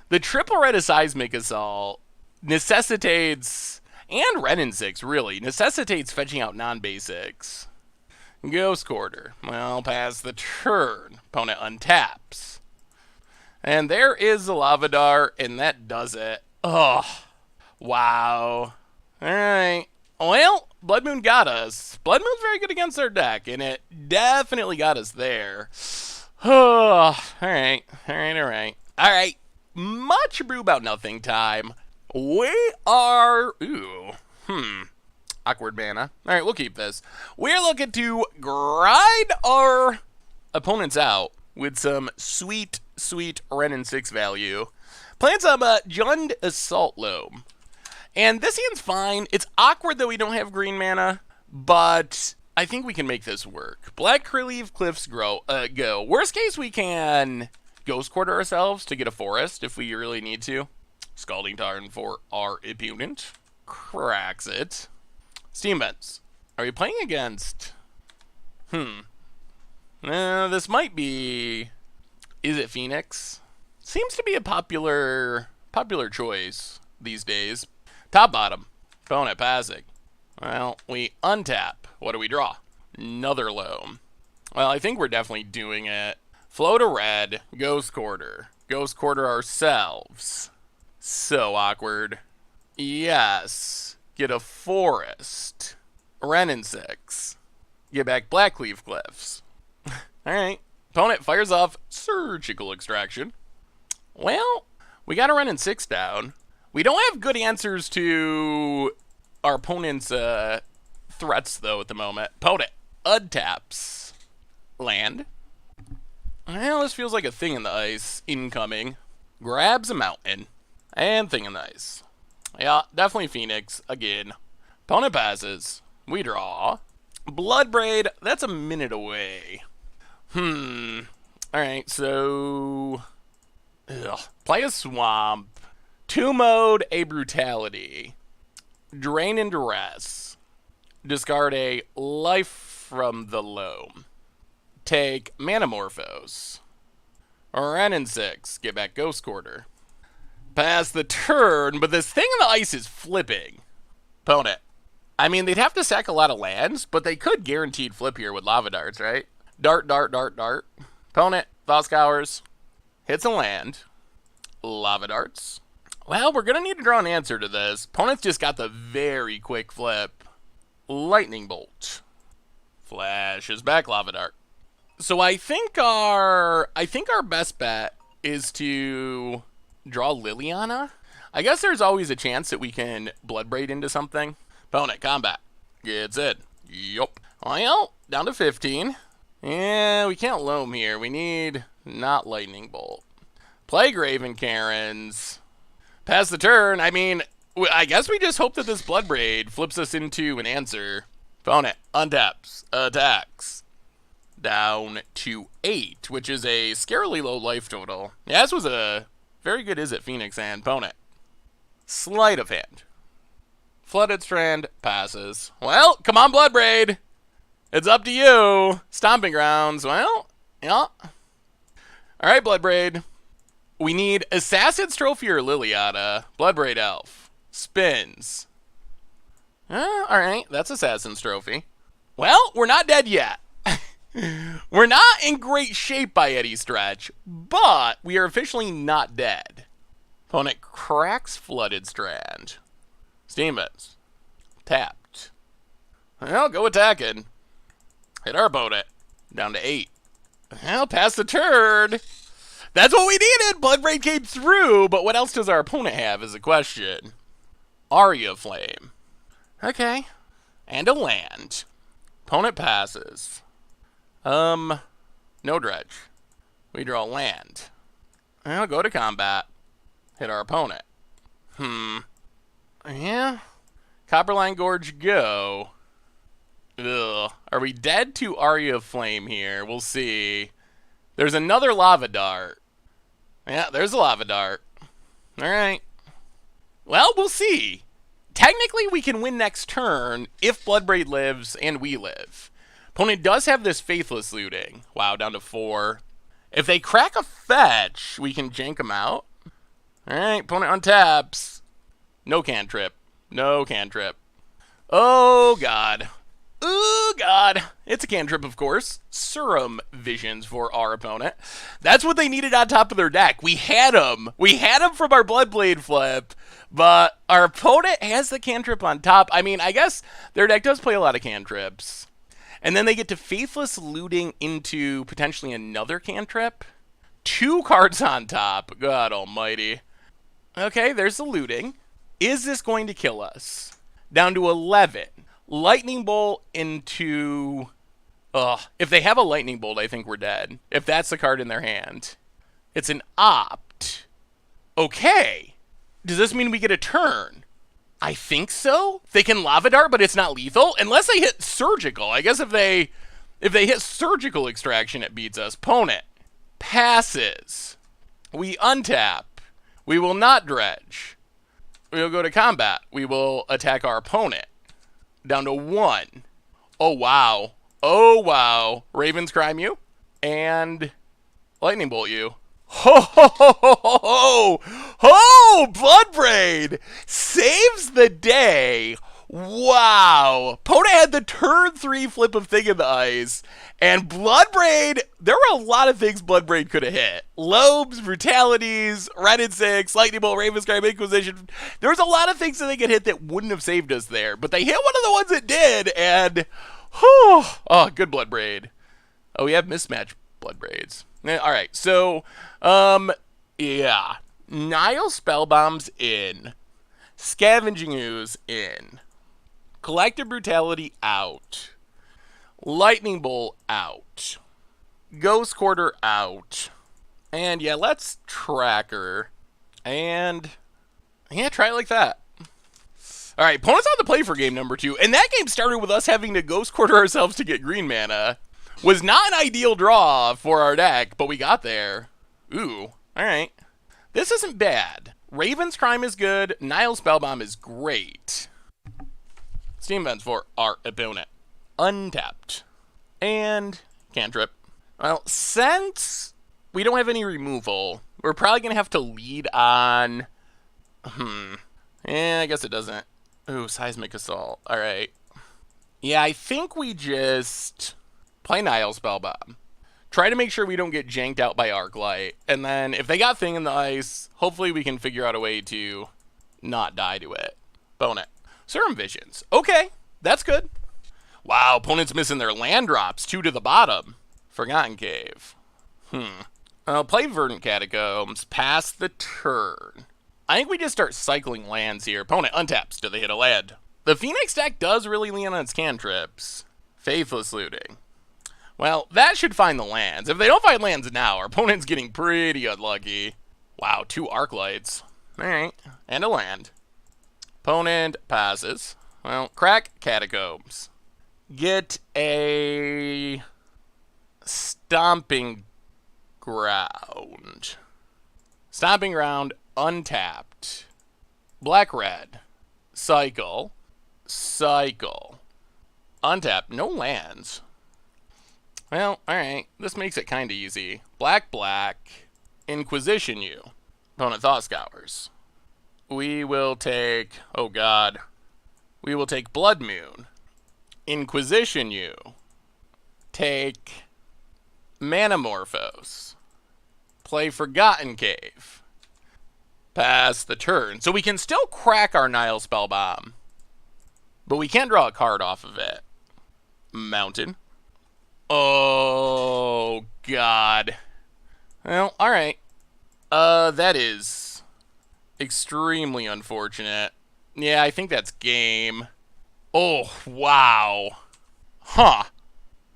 The triple red of Seismic Assault necessitates, and Wrenn and Six really, necessitates fetching out non-basics. Ghost Quarter. Well, pass the turn. Opponent untaps. And there is the Lava Dart, and that does it. Oh, wow. Alright. Well, Blood Moon got us. Blood Moon's very good against our deck, and it definitely got us there. Oh, alright. Alright. Much Abrew about nothing time. We are... Awkward mana. Alright, we'll keep this. We're looking to grind our opponents out with some sweet Wrenn and Six value. Playing some Untitled Assault Loam. And this hand's fine. It's awkward that we don't have green mana, but I think we can make this work. Black Curleaf Cliffs go. Worst case, we can Ghost Quarter ourselves to get a forest if we really need to. Scalding Tarn for our opponent. Cracks it. Steam Vents. Are we playing against... this might be... Is it Phoenix? Seems to be a popular choice these days. Top bottom. Opponent passing. Well, we untap. What do we draw? Another Loam. Well, I think we're definitely doing it. Float a red. Ghost Quarter. Ghost Quarter ourselves. So awkward. Yes. Get a forest. Wrenn and Six. Get back Blackleaf Cliffs. Alright. Opponent fires off Surgical Extraction. Well, we got a Wrenn and Six down. We don't have good answers to our opponent's threats, though, at the moment. Opponent untaps. Land. Well, this feels like a Thing in the Ice incoming. Grabs a mountain. And Thing in the Ice. Yeah, definitely Phoenix, again. Opponent passes. We draw. Bloodbraid, that's a minute away. Alright, so... Play a Swamp. 2-mode, a Brutality. Drain and Duress. Discard a Life from the Loam. Take Manamorphose. Wrenn and Six. Get back Ghost Quarter. Pass the turn, but this Thing in the Ice is flipping. Opponent. I mean, they'd have to sack a lot of lands, but they could guaranteed flip here with Lava Darts, right? Dart. Opponent. Thought Scours. Hits a land. Lava Darts. Well, we're going to need to draw an answer to this. Opponent's just got the very quick flip. Lightning Bolt. Flashes back Lava Dart. So I think our best bet is to draw Liliana. I guess there's always a chance that we can Bloodbraid into something. Opponent combat. Gets it. Yup. Well, down to 15. Yeah, we can't Loam here. We need not Lightning Bolt. Play Graven Karens. Pass the turn. I mean, I guess we just hope that this Bloodbraid flips us into an answer. Opponent untaps. Attacks. Down to 8, which is a scarily low life total. Yeah, this was a very good Is It Phoenix hand. Opponent. Sleight of Hand. Flooded Strand passes. Well, come on, Bloodbraid. It's up to you. Stomping Grounds. Well, yeah. Alright, Bloodbraid. We need Assassin's Trophy or Liliata. Bloodbraid Elf. Spins. Alright, that's Assassin's Trophy. Well, we're not dead yet. We're not in great shape by any stretch, but we are officially not dead. Opponent cracks Flooded Strand. Steamboats. Tapped. Well, go attacking. Hit our opponent. Down to 8. Well, pass the turn. That's what we needed. Bloodbraid came through, but what else does our opponent have is a question. Aria Flame. Okay. And a land. Opponent passes. No dredge. We draw land. I'll go to combat. Hit our opponent. Yeah. Copperline Gorge, go. Ugh. Are we dead to Aria Flame here? We'll see. There's another Lava Dart. Yeah, there's a Lava Dart. Alright. Well, we'll see. Technically, we can win next turn if Bloodbraid lives and we live. Opponent does have this Faithless Looting. Wow, down to 4. If they crack a fetch, we can jank them out. Alright, opponent untaps. No cantrip. No cantrip. Oh, God. Oh, God. It's a cantrip, of course. Serum Visions for our opponent. That's what they needed on top of their deck. We had them. We had them from our Bloodblade flip, but our opponent has the cantrip on top. I mean, I guess their deck does play a lot of cantrips. And then they get to Faithless Looting into potentially another cantrip. 2 cards on top. God almighty. Okay, there's the looting. Is this going to kill us? Down to 11. Lightning Bolt into... if they have a Lightning Bolt, I think we're dead. If that's the card in their hand. It's an opt. Okay. Does this mean we get a turn? I think so. They can Lava Dart, but it's not lethal. Unless they hit Surgical. I guess if they hit Surgical Extraction, it beats us. Opponent passes. We untap. We will not dredge. We will go to combat. We will attack our opponent. Down to 1. Oh, wow. Oh, wow. Raven's Crime you. And Lightning Bolt you. Ho, ho, ho, ho, ho, ho. Ho! Bloodbraid saves the day. Wow. Opponent had the turn 3 flip of Thing in the Ice. And Bloodbraid, there were a lot of things Bloodbraid could have hit. Loam's, Brutalities, Wrenn and Six, Lightning Bolt, Raven's Crime, Inquisition. There was a lot of things that they could hit that wouldn't have saved us there. But they hit one of the ones that did, and whew, oh, good Bloodbraid. Oh, we have mismatched Bloodbraids. Alright, so, yeah. Nile Spellbomb's in. Scavenging Ooze in. Collective Brutality out. Lightning Bolt out. Ghost Quarter out. And yeah, let's Tracker. And yeah, try it like that. Alright, opponent's on the play for game number 2. And that game started with us having to Ghost Quarter ourselves to get green mana. Was not an ideal draw for our deck, but we got there. Ooh, alright. This isn't bad. Raven's Crime is good. Nile Spellbomb is great. Steam Vents for our opponent. Untapped. And cantrip. Well, since we don't have any removal, we're probably going to have to lead on... Yeah, I guess it doesn't. Ooh, Seismic Assault. Alright. Yeah, I think we just play Nile Spellbomb. Try to make sure we don't get janked out by Arclight. And then if they got Thing in the Ice, hopefully we can figure out a way to not die to it. Bone it. Serum Visions. Okay, that's good. Wow, opponent's missing their land drops. 2 to the bottom. Forgotten Cave. I'll play Verdant Catacombs. Pass the turn. I think we just start cycling lands here. Opponent untaps. Do they hit a land? The Phoenix deck does really lean on its cantrips. Faithless Looting. Well, that should find the lands. If they don't find lands now, our opponent's getting pretty unlucky. Wow, 2 Arclights. Alright, and a land. Opponent passes. Well, crack Catacombs. Get a Stomping Ground. Stomping Ground untapped. Black-red. Cycle. Cycle. Untap. No lands. Well, alright. This makes it kind of easy. Black, black. Inquisition you. Opponent Thought Scours. We will take... Oh, God. We will take Blood Moon. Inquisition you. Take... Manamorphose. Play Forgotten Cave. Pass the turn. So we can still crack our Nile Spellbomb. But we can't draw a card off of it. Mountain. Oh, God. Well, alright. That is extremely unfortunate. Yeah, I think that's game. Oh, wow. Huh.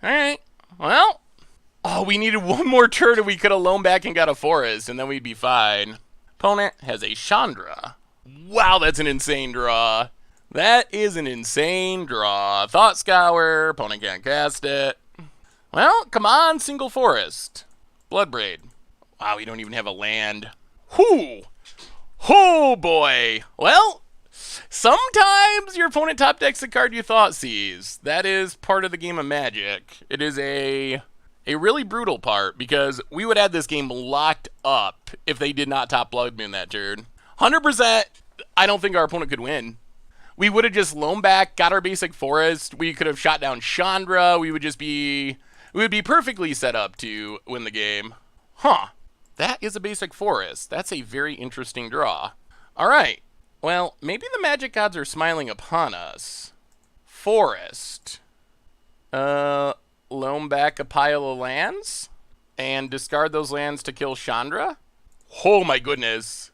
Alright. Well. Oh, we needed one more turn and we could have loaned back and got a forest, and then we'd be fine. Opponent has a Chandra. Wow, that's an insane draw. That is an insane draw. Thought Scour. Opponent can't cast it. Well, come on, single forest. Bloodbraid. Wow, we don't even have a land. Whoo! Oh, boy. Well, sometimes your opponent top decks a card you thought sees. That is part of the game of Magic. It is a really brutal part, because we would have this game locked up if they did not top Blood Moon that turn. 100%, I don't think our opponent could win. We would have just loaned back, got our basic forest. We could have shot down Chandra. We would be perfectly set up to win the game. Huh. That is a basic forest. That's a very interesting draw. All right. Well, maybe the magic gods are smiling upon us. Forest. Loan back a pile of lands and discard those lands to kill Chandra. Oh my goodness.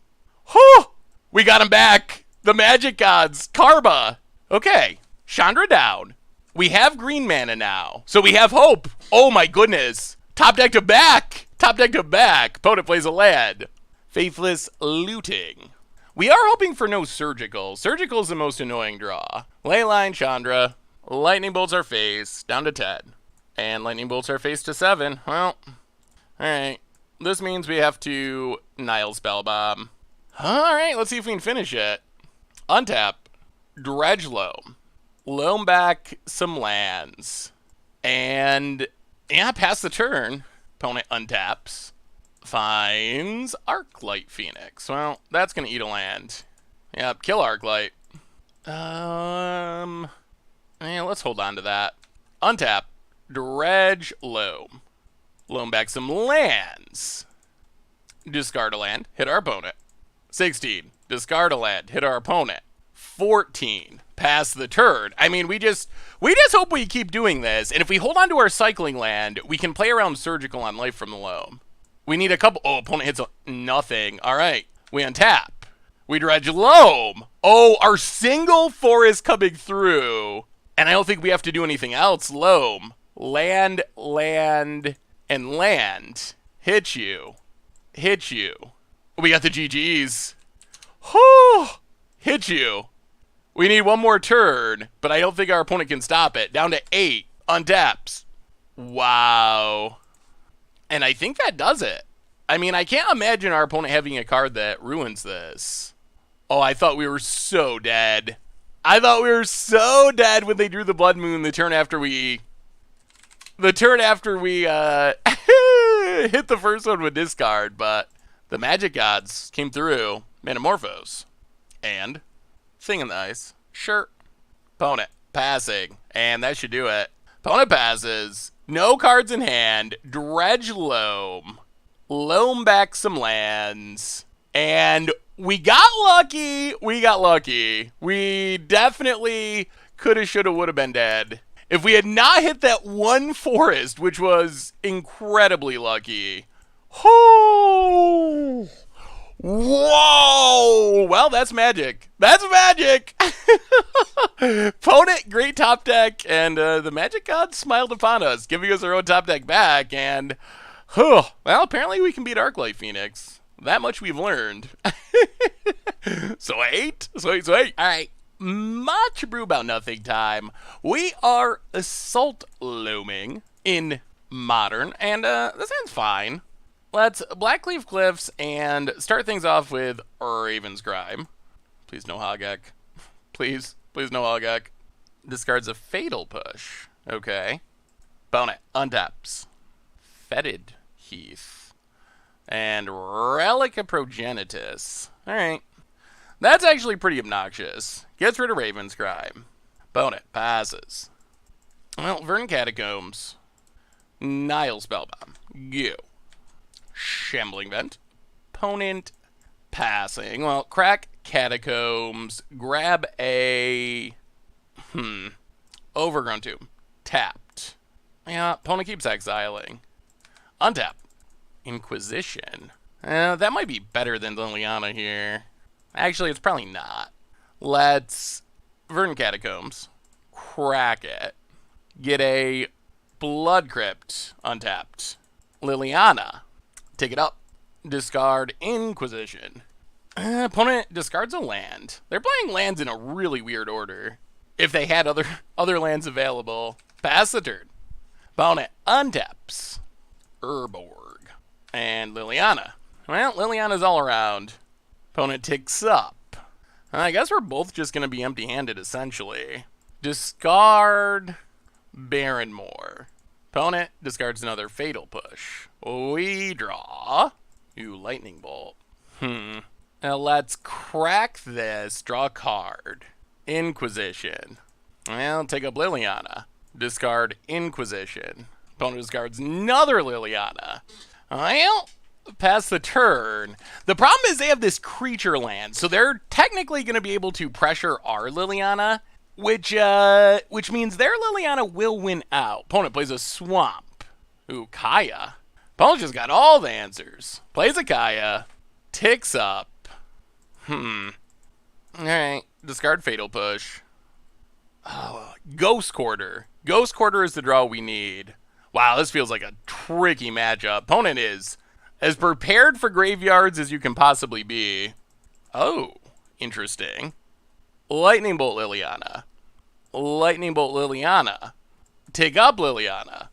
Whew! We got him back. The magic gods. Karba. Okay. Chandra down. We have green mana now, so we have hope. Oh my goodness. Top deck to back. Top deck to back. Opponent plays a land. Faithless Looting. We are hoping for no Surgical. Surgical is the most annoying draw. Leyline, Chandra. Lightning bolts our face. Down to 10. And lightning bolts our face to 7. Well, alright. This means we have to Nile Spellbomb. Alright, let's see if we can finish it. Untap. Dredge Loam. Loam back some lands. And, yeah, pass the turn. Opponent untaps. Finds Arclight Phoenix. Well, that's going to eat a land. Yep, kill Arclight. Yeah, let's hold on to that. Untap. Dredge Loam. Loam back some lands. Discard a land. Hit our opponent. 16. Discard a land. Hit our opponent. 14. Pass the turn. I mean, we just hope we keep doing this, and if we hold on to our cycling land, we can play around Surgical on Life from the Loam. We need a couple... Oh, opponent hits nothing. All right. We untap. We dredge Loam. Oh, our single forest coming through. And I don't think we have to do anything else. Loam. Land, land, and land. Hit you. Hit you. We got the GGs. Whew. Hit you. We need one more turn, but I don't think our opponent can stop it. Down to 8. Untaps. Wow. And I think that does it. I mean, I can't imagine our opponent having a card that ruins this. Oh, I thought we were so dead. I thought we were so dead when they drew the Blood Moon the turn after we... hit the first one with discard, but the magic gods came through. Manamorphose. And Thing in the Ice. Sure. Opponent. Passing. And that should do it. Opponent passes. No cards in hand. Dredge Loam. Loam back some lands. And we got lucky. We got lucky. We definitely coulda, shoulda, woulda been dead. If we had not hit that one forest, which was incredibly lucky. Oh! Whoa! Well, that's magic. That's magic! Opponent, great top deck, and the magic gods smiled upon us, giving us our own top deck back, and... well, apparently we can beat Arclight Phoenix. That much we've learned. Sweet. Alright. Much brew about nothing time. We are Assault Loaming in Modern, and this hand's fine. Let's Blackleaf Cliffs and start things off with Raven's Grime. Please no Hogek. Please. Please no Hogak. Discards a Fatal Push. Okay. Opponent untaps. Fetid Heath. And Relic of Progenitus. Alright. That's actually pretty obnoxious. Gets rid of Ravenscribe. Opponent passes. Well, Vern Catacombs. Nile Spellbound. Go. Shambling Vent. Opponent passing. Well, crack Catacombs. Grab a... Overgrown Tomb. Tapped. Yeah, opponent keeps exiling. Untap. Inquisition. That might be better than Liliana here. Actually, it's probably not. Let's Verdant Catacombs. Crack it. Get a Blood Crypt untapped. Liliana. Take it up. Discard Inquisition. Opponent discards a land. They're playing lands in a really weird order. If they had other lands available. Pass the turn. Opponent untaps. Urborg. And Liliana. Well, Liliana's all around. Opponent ticks up. I guess we're both just going to be empty-handed, essentially. Discard Barrenmore. Opponent discards another Fatal Push. We draw. Ooh, Lightning Bolt. Now let's crack this. Draw a card. Inquisition. Well, take up Liliana. Discard Inquisition. Opponent discards another Liliana. Well, pass the turn. The problem is they have this creature land, so they're technically going to be able to pressure our Liliana, which means their Liliana will win out. Opponent plays a Swamp. Ooh, Kaya. Opponent just got all the answers. Plays a Kaya. Ticks up. Alright. Discard Fatal Push. Oh, Ghost Quarter. Ghost Quarter is the draw we need. Wow, this feels like a tricky matchup. Opponent is as prepared for graveyards as you can possibly be. Oh, interesting. Lightning Bolt Liliana. Lightning Bolt Liliana. Take up Liliana.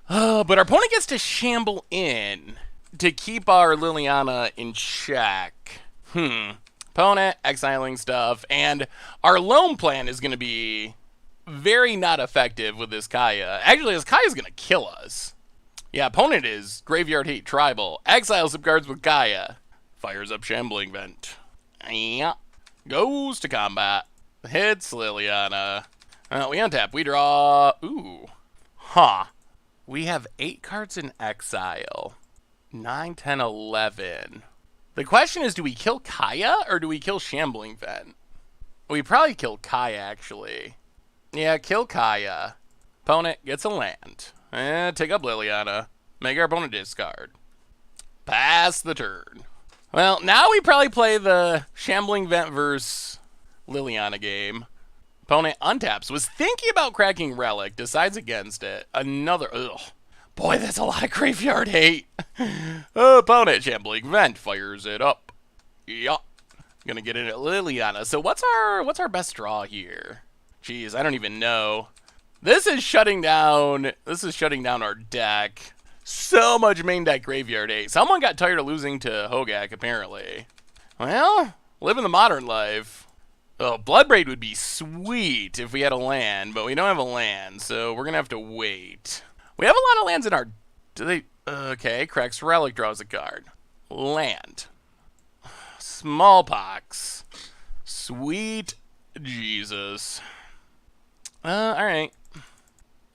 But our opponent gets to shamble in to keep our Liliana in check. Opponent exiling stuff, and our Loam plan is going to be very not effective with this Kaya. Actually, this Kaya's going to kill us. Yeah, opponent is Graveyard Hate Tribal. Exile some cards with Kaya. Fires up Shambling Vent. Yeah. Goes to combat. Hits Liliana. We untap. We draw. Ooh. We have 8 cards in exile. 9, 10, 11. The question is, do we kill Kaya or do we kill Shambling Vent? We probably kill Kaya, actually. Yeah, kill Kaya. Opponent gets a land. Take up Liliana. Make our opponent discard. Pass the turn. Well, now we probably play the Shambling Vent versus Liliana game. Opponent untaps. Was thinking about cracking Relic. Decides against it. Another... Ugh. Boy, that's a lot of graveyard hate. Opponent Shambling Vent fires it up. Yup. Gonna get in at Liliana. So what's our best draw here? Jeez, I don't even know. This is shutting down our deck. So much main deck graveyard hate. Someone got tired of losing to Hogak, apparently. Well, living the modern life. Oh, Bloodbraid would be sweet if we had a land, but we don't have a land, so we're gonna have to wait. We have a lot of lands in our... Okay, cracks Relic, draws a card. Land. Smallpox. Sweet Jesus. Alright.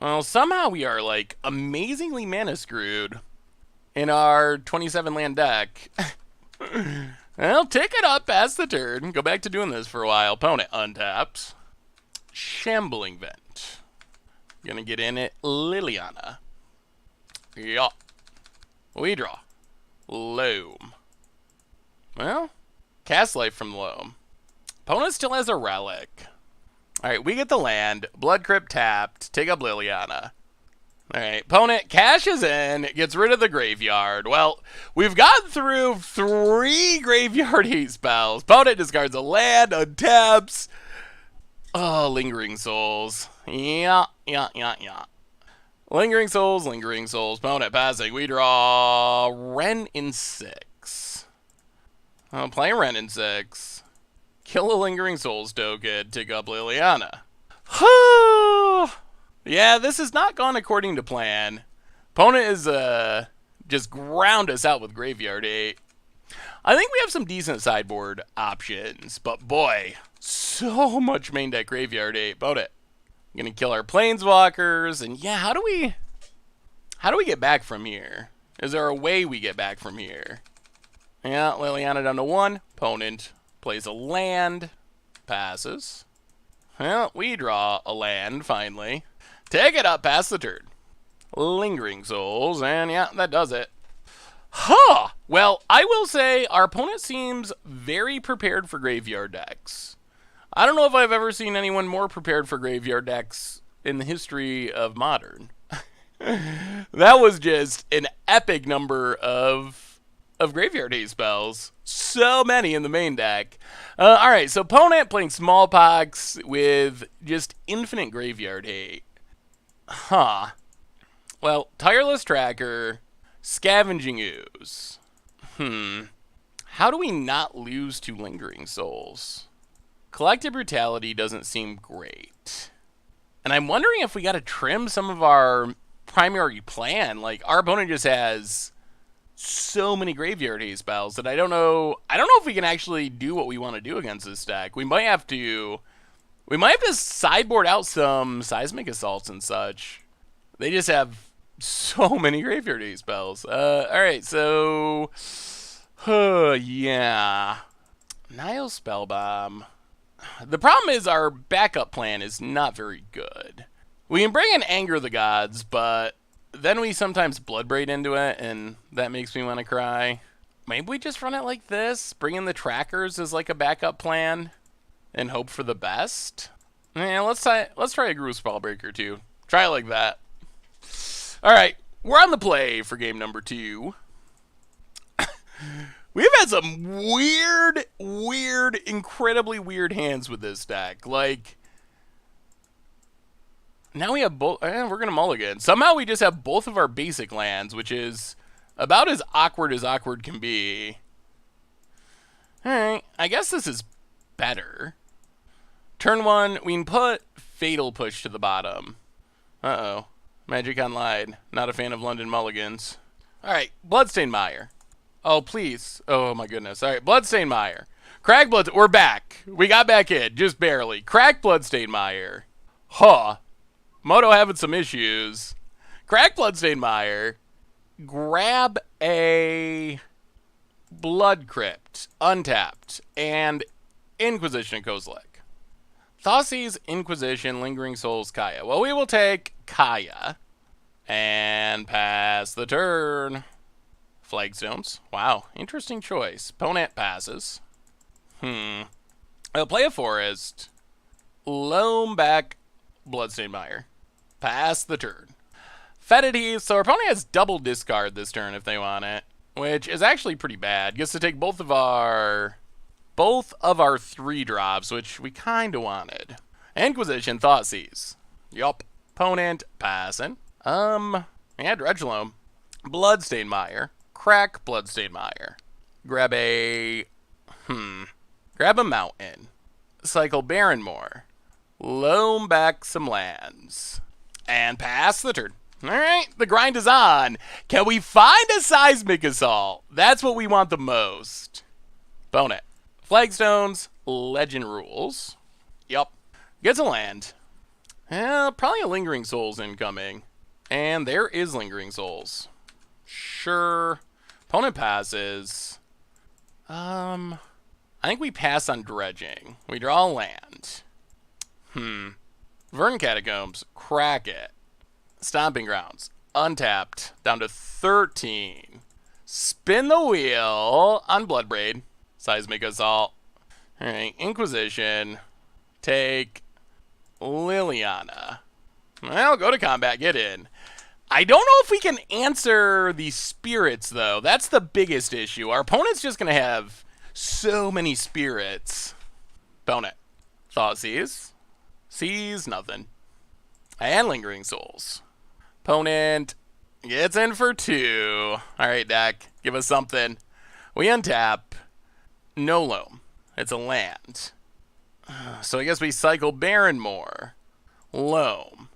Well, somehow we are, like, amazingly mana screwed in our 27 land deck. Well, take it up, pass the turn. Go back to doing this for a while. Opponent untaps. Shambling Vent. Gonna get in it. Liliana. Yup. We draw. Loam. Well, cast life from Loam. Opponent still has a Relic. Alright, we get the land. Blood Crypt tapped. Take up Liliana. Alright, opponent cashes in. Gets rid of the graveyard. Well, we've gotten through 3 graveyard hate spells. Opponent discards a land, untaps. Oh, Lingering Souls. Yeah. Lingering Souls. Opponent passing. We draw Wrenn and Six. I'll play Wrenn and Six. Kill a Lingering Souls token, take up Liliana. Yeah, this has not gone according to plan. Opponent is just ground us out with Graveyard 8. I think we have some decent sideboard options, but boy, so much main deck Graveyard 8. About it. I'm gonna kill our Planeswalkers, and yeah, how do we get back from here? Is there a way we get back from here? Yeah, Liliana down to 1. Opponent plays a land, passes. Well, we draw a land, finally. Take it up, pass the turn. Lingering Souls, and yeah, that does it. Huh! Well, I will say our opponent seems very prepared for graveyard decks. I don't know if I've ever seen anyone more prepared for graveyard decks in the history of Modern. That was just an epic number of Graveyard Hate spells. So many in the main deck. Alright, so opponent playing Smallpox with just infinite Graveyard Hate. Huh. Well, Tireless Tracker, Scavenging Ooze. How do we not lose to Lingering Souls? Collective Brutality doesn't seem great. And I'm wondering if we gotta trim some of our primary plan. Like, our opponent just has so many Graveyard Hate spells that I don't know if we can actually do what we want to do against this deck. We might have to sideboard out some Seismic Assaults and such. They just have so many Graveyard Hate spells. Alright, so yeah. Nile Spellbomb. The problem is our backup plan is not very good. We can bring in Anger of the Gods, but then we sometimes Bloodbraid into it, and that makes me want to cry. Maybe we just run it like this, bring in the trackers as like a backup plan, and hope for the best. Yeah, let's try a Groove Spellbreaker too. Try it like that. Alright, we're on the play for game number 2. We've had some weird, incredibly weird hands with this deck. Like, now we have both. We're going to mulligan. Somehow we just have both of our basic lands, which is about as awkward can be. Alright, I guess this is better. Turn 1, we can put Fatal Push to the bottom. Uh-oh. Magic Online. Not a fan of London mulligans. Alright, Bloodstained Mire. Oh, please. Oh, my goodness. Alright, Bloodstained Mire. Crack Blood... We're back. We got back in. Just barely. Crack Bloodstained Mire. Huh. Moto having some issues. Crack Bloodstained Mire. Grab a Blood Crypt. Untapped. And Inquisition and Kozilek. Thoughtseize, Inquisition, Lingering Souls, Kaya. Well, we will take Kaya. And pass the turn. Flagstones. Wow, interesting choice. Opponent passes. I'll play a Forest. Loam back Bloodstained Mire. Pass the turn. Fetid Heath. So our opponent has double discard this turn if they want it, which is actually pretty bad. Gets to take both of our 3 drops, which we kind of wanted. Inquisition, Thoughtseize. Yup. Opponent passing. Yeah, Dredge Loam. Bloodstained Mire. Crack Bloodstained Mire. Grab a Mountain. Cycle Barrenmoor. Loam back some lands. And pass the turn. Alright, the grind is on. Can we find a Seismic Assault? That's what we want the most. Opponent. Flagstones. Legend Rules. Yup. Gets a land. Probably a Lingering Souls incoming. And there is Lingering Souls. Sure. Opponent passes. I think we pass on Dredging. We draw a land. Vern Catacombs. Crack it. Stomping Grounds. Untapped. Down to 13. Spin the wheel on Bloodbraid. Seismic Assault. Alright, Inquisition. Take Liliana. Well, go to combat. Get in. I don't know if we can answer the spirits, though. That's the biggest issue. Our opponent's just going to have so many spirits. Opponent. Thoughtseize. Sees nothing. And Lingering Souls. Opponent gets in for 2. Alright, deck. Give us something. We untap. No Loam. It's a land. So I guess we cycle Barrenmore. Loam.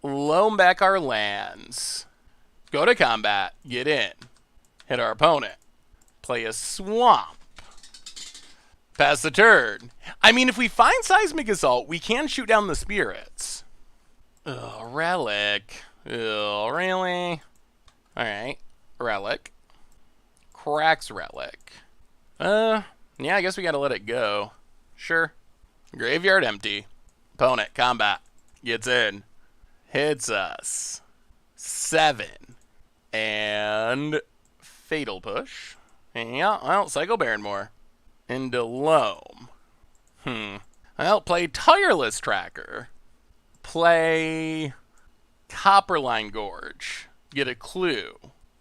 Loam back our lands. Go to combat. Get in. Hit our opponent. Play a swamp. Pass the turn. I mean, if we find Seismic Assault, we can shoot down the spirits. Ugh, Relic. Ugh, really? Alright. Relic. Cracks Relic. Yeah, I guess we gotta let it go. Sure. Graveyard empty. Opponent, combat. Gets in. Hits us. 7. And Fatal Push. Yeah, well, cycle Barrenmore. Into Loam. Well, play Tireless Tracker. Play Copperline Gorge. Get a clue.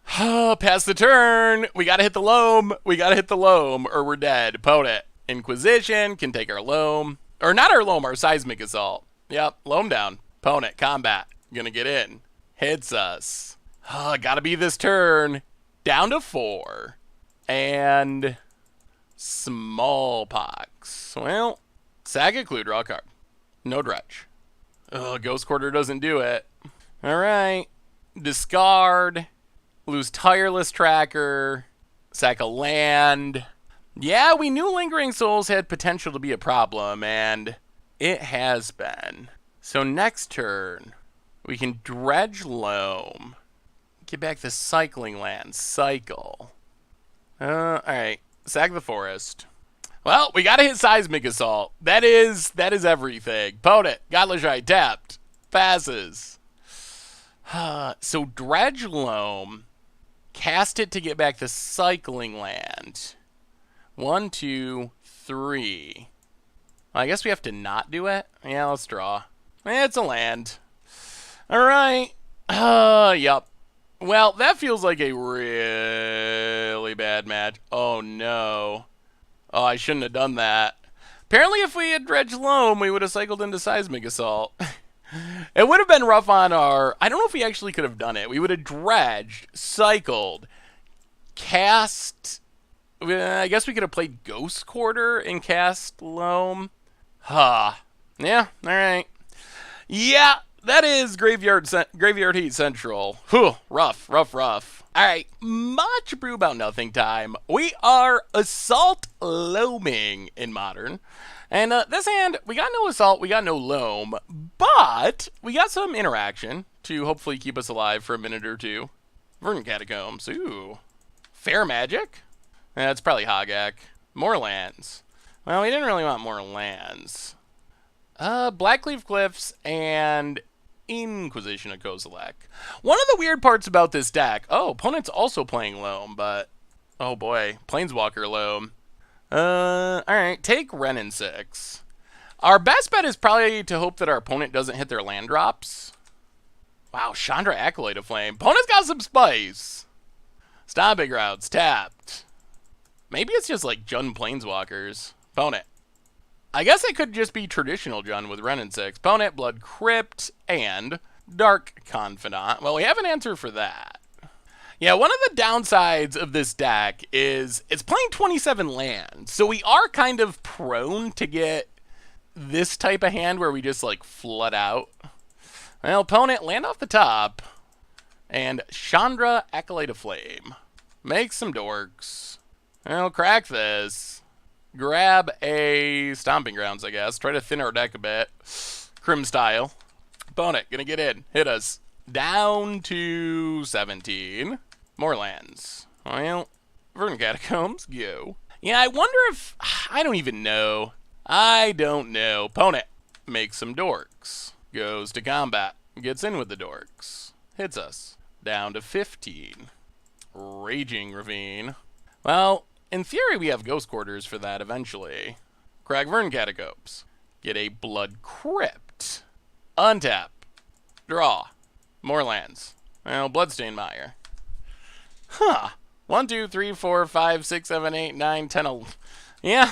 Pass the turn. We gotta hit the Loam. We gotta hit the Loam, or we're dead. Opponent. Inquisition can take our Loam. Or not our Loam, our Seismic Assault. Yep, Loam down. Opponent, combat. Gonna get in. Hits us. Gotta be this turn. Down to 4. And Smallpox. Well, sack a clue, draw a card. No dredge. Ghost Quarter doesn't do it. Alright. Discard. Lose Tireless Tracker. Sack a land. Yeah, we knew Lingering Souls had potential to be a problem, and it has been. So next turn, we can dredge Loam. Get back the cycling land. Cycle. Alright. Sack the forest. Well, we gotta hit Seismic Assault. That is everything. Opponent, Godless Right, tapped. Passes. So dredge Loam. Cast it to get back the cycling land. 1, 2, 3. Well, I guess we have to not do it. Yeah, let's draw. It's a land. Alright. Yup. Well, that feels like a really bad match. Oh, no. Oh, I shouldn't have done that. Apparently, if we had dredged Loam, we would have cycled into Seismic Assault. It would have been rough on our... I don't know if we actually could have done it. We would have dredged, cycled, cast... I guess we could have played Ghost Quarter and cast Loam. Yeah, alright. Yeah, that is Graveyard Heat Central. Whew, rough. Alright, much brew about nothing time. We are Assault Loaming in Modern. And this hand, we got no Assault, we got no Loam, but we got some interaction to hopefully keep us alive for a minute or two. Verdant Catacombs, ooh. Fair Magic? That's probably Hogak. More lands. Well, we didn't really want more lands. Blackleaf Cliffs and Inquisition of Kozilek. One of the weird parts about this deck... Oh, opponent's also playing Loam, but... Oh boy, Planeswalker Loam. Alright, take Wrenn and Six. Our best bet is probably to hope that our opponent doesn't hit their land drops. Wow, Chandra Acolyte of Flame. Opponent's got some spice. Stomping Grounds, tapped. Maybe it's just like Jund Planeswalkers. Opponent. I guess it could just be traditional Jund with Wrenn and Six. Opponent, Blood Crypt, and Dark Confidant. Well, we have an answer for that. Yeah, one of the downsides of this deck is it's playing 27 lands. So we are kind of prone to get this type of hand where we just like flood out. Well, opponent, land off the top. And Chandra Acolyte of Flame. Make some dorks. I'll crack this. Grab a Stomping Grounds, I guess. Try to thin our deck a bit. Crim style. Opponent, gonna get in. Hit us. Down to 17. More lands. Well, Verdant Catacombs, go. Yeah, I wonder if... I don't even know. I don't know. Opponent, makes some dorks. Goes to combat. Gets in with the dorks. Hits us. Down to 15. Raging Ravine. Well, in theory, we have Ghost Quarters for that eventually. Crack Verdant Catacombs. Get a Blood Crypt. Untap. Draw. More lands. Well, Bloodstained Mire. 1, 2, 3, 4, 5, 6, 7, 8, 9, 10, 11. Yeah,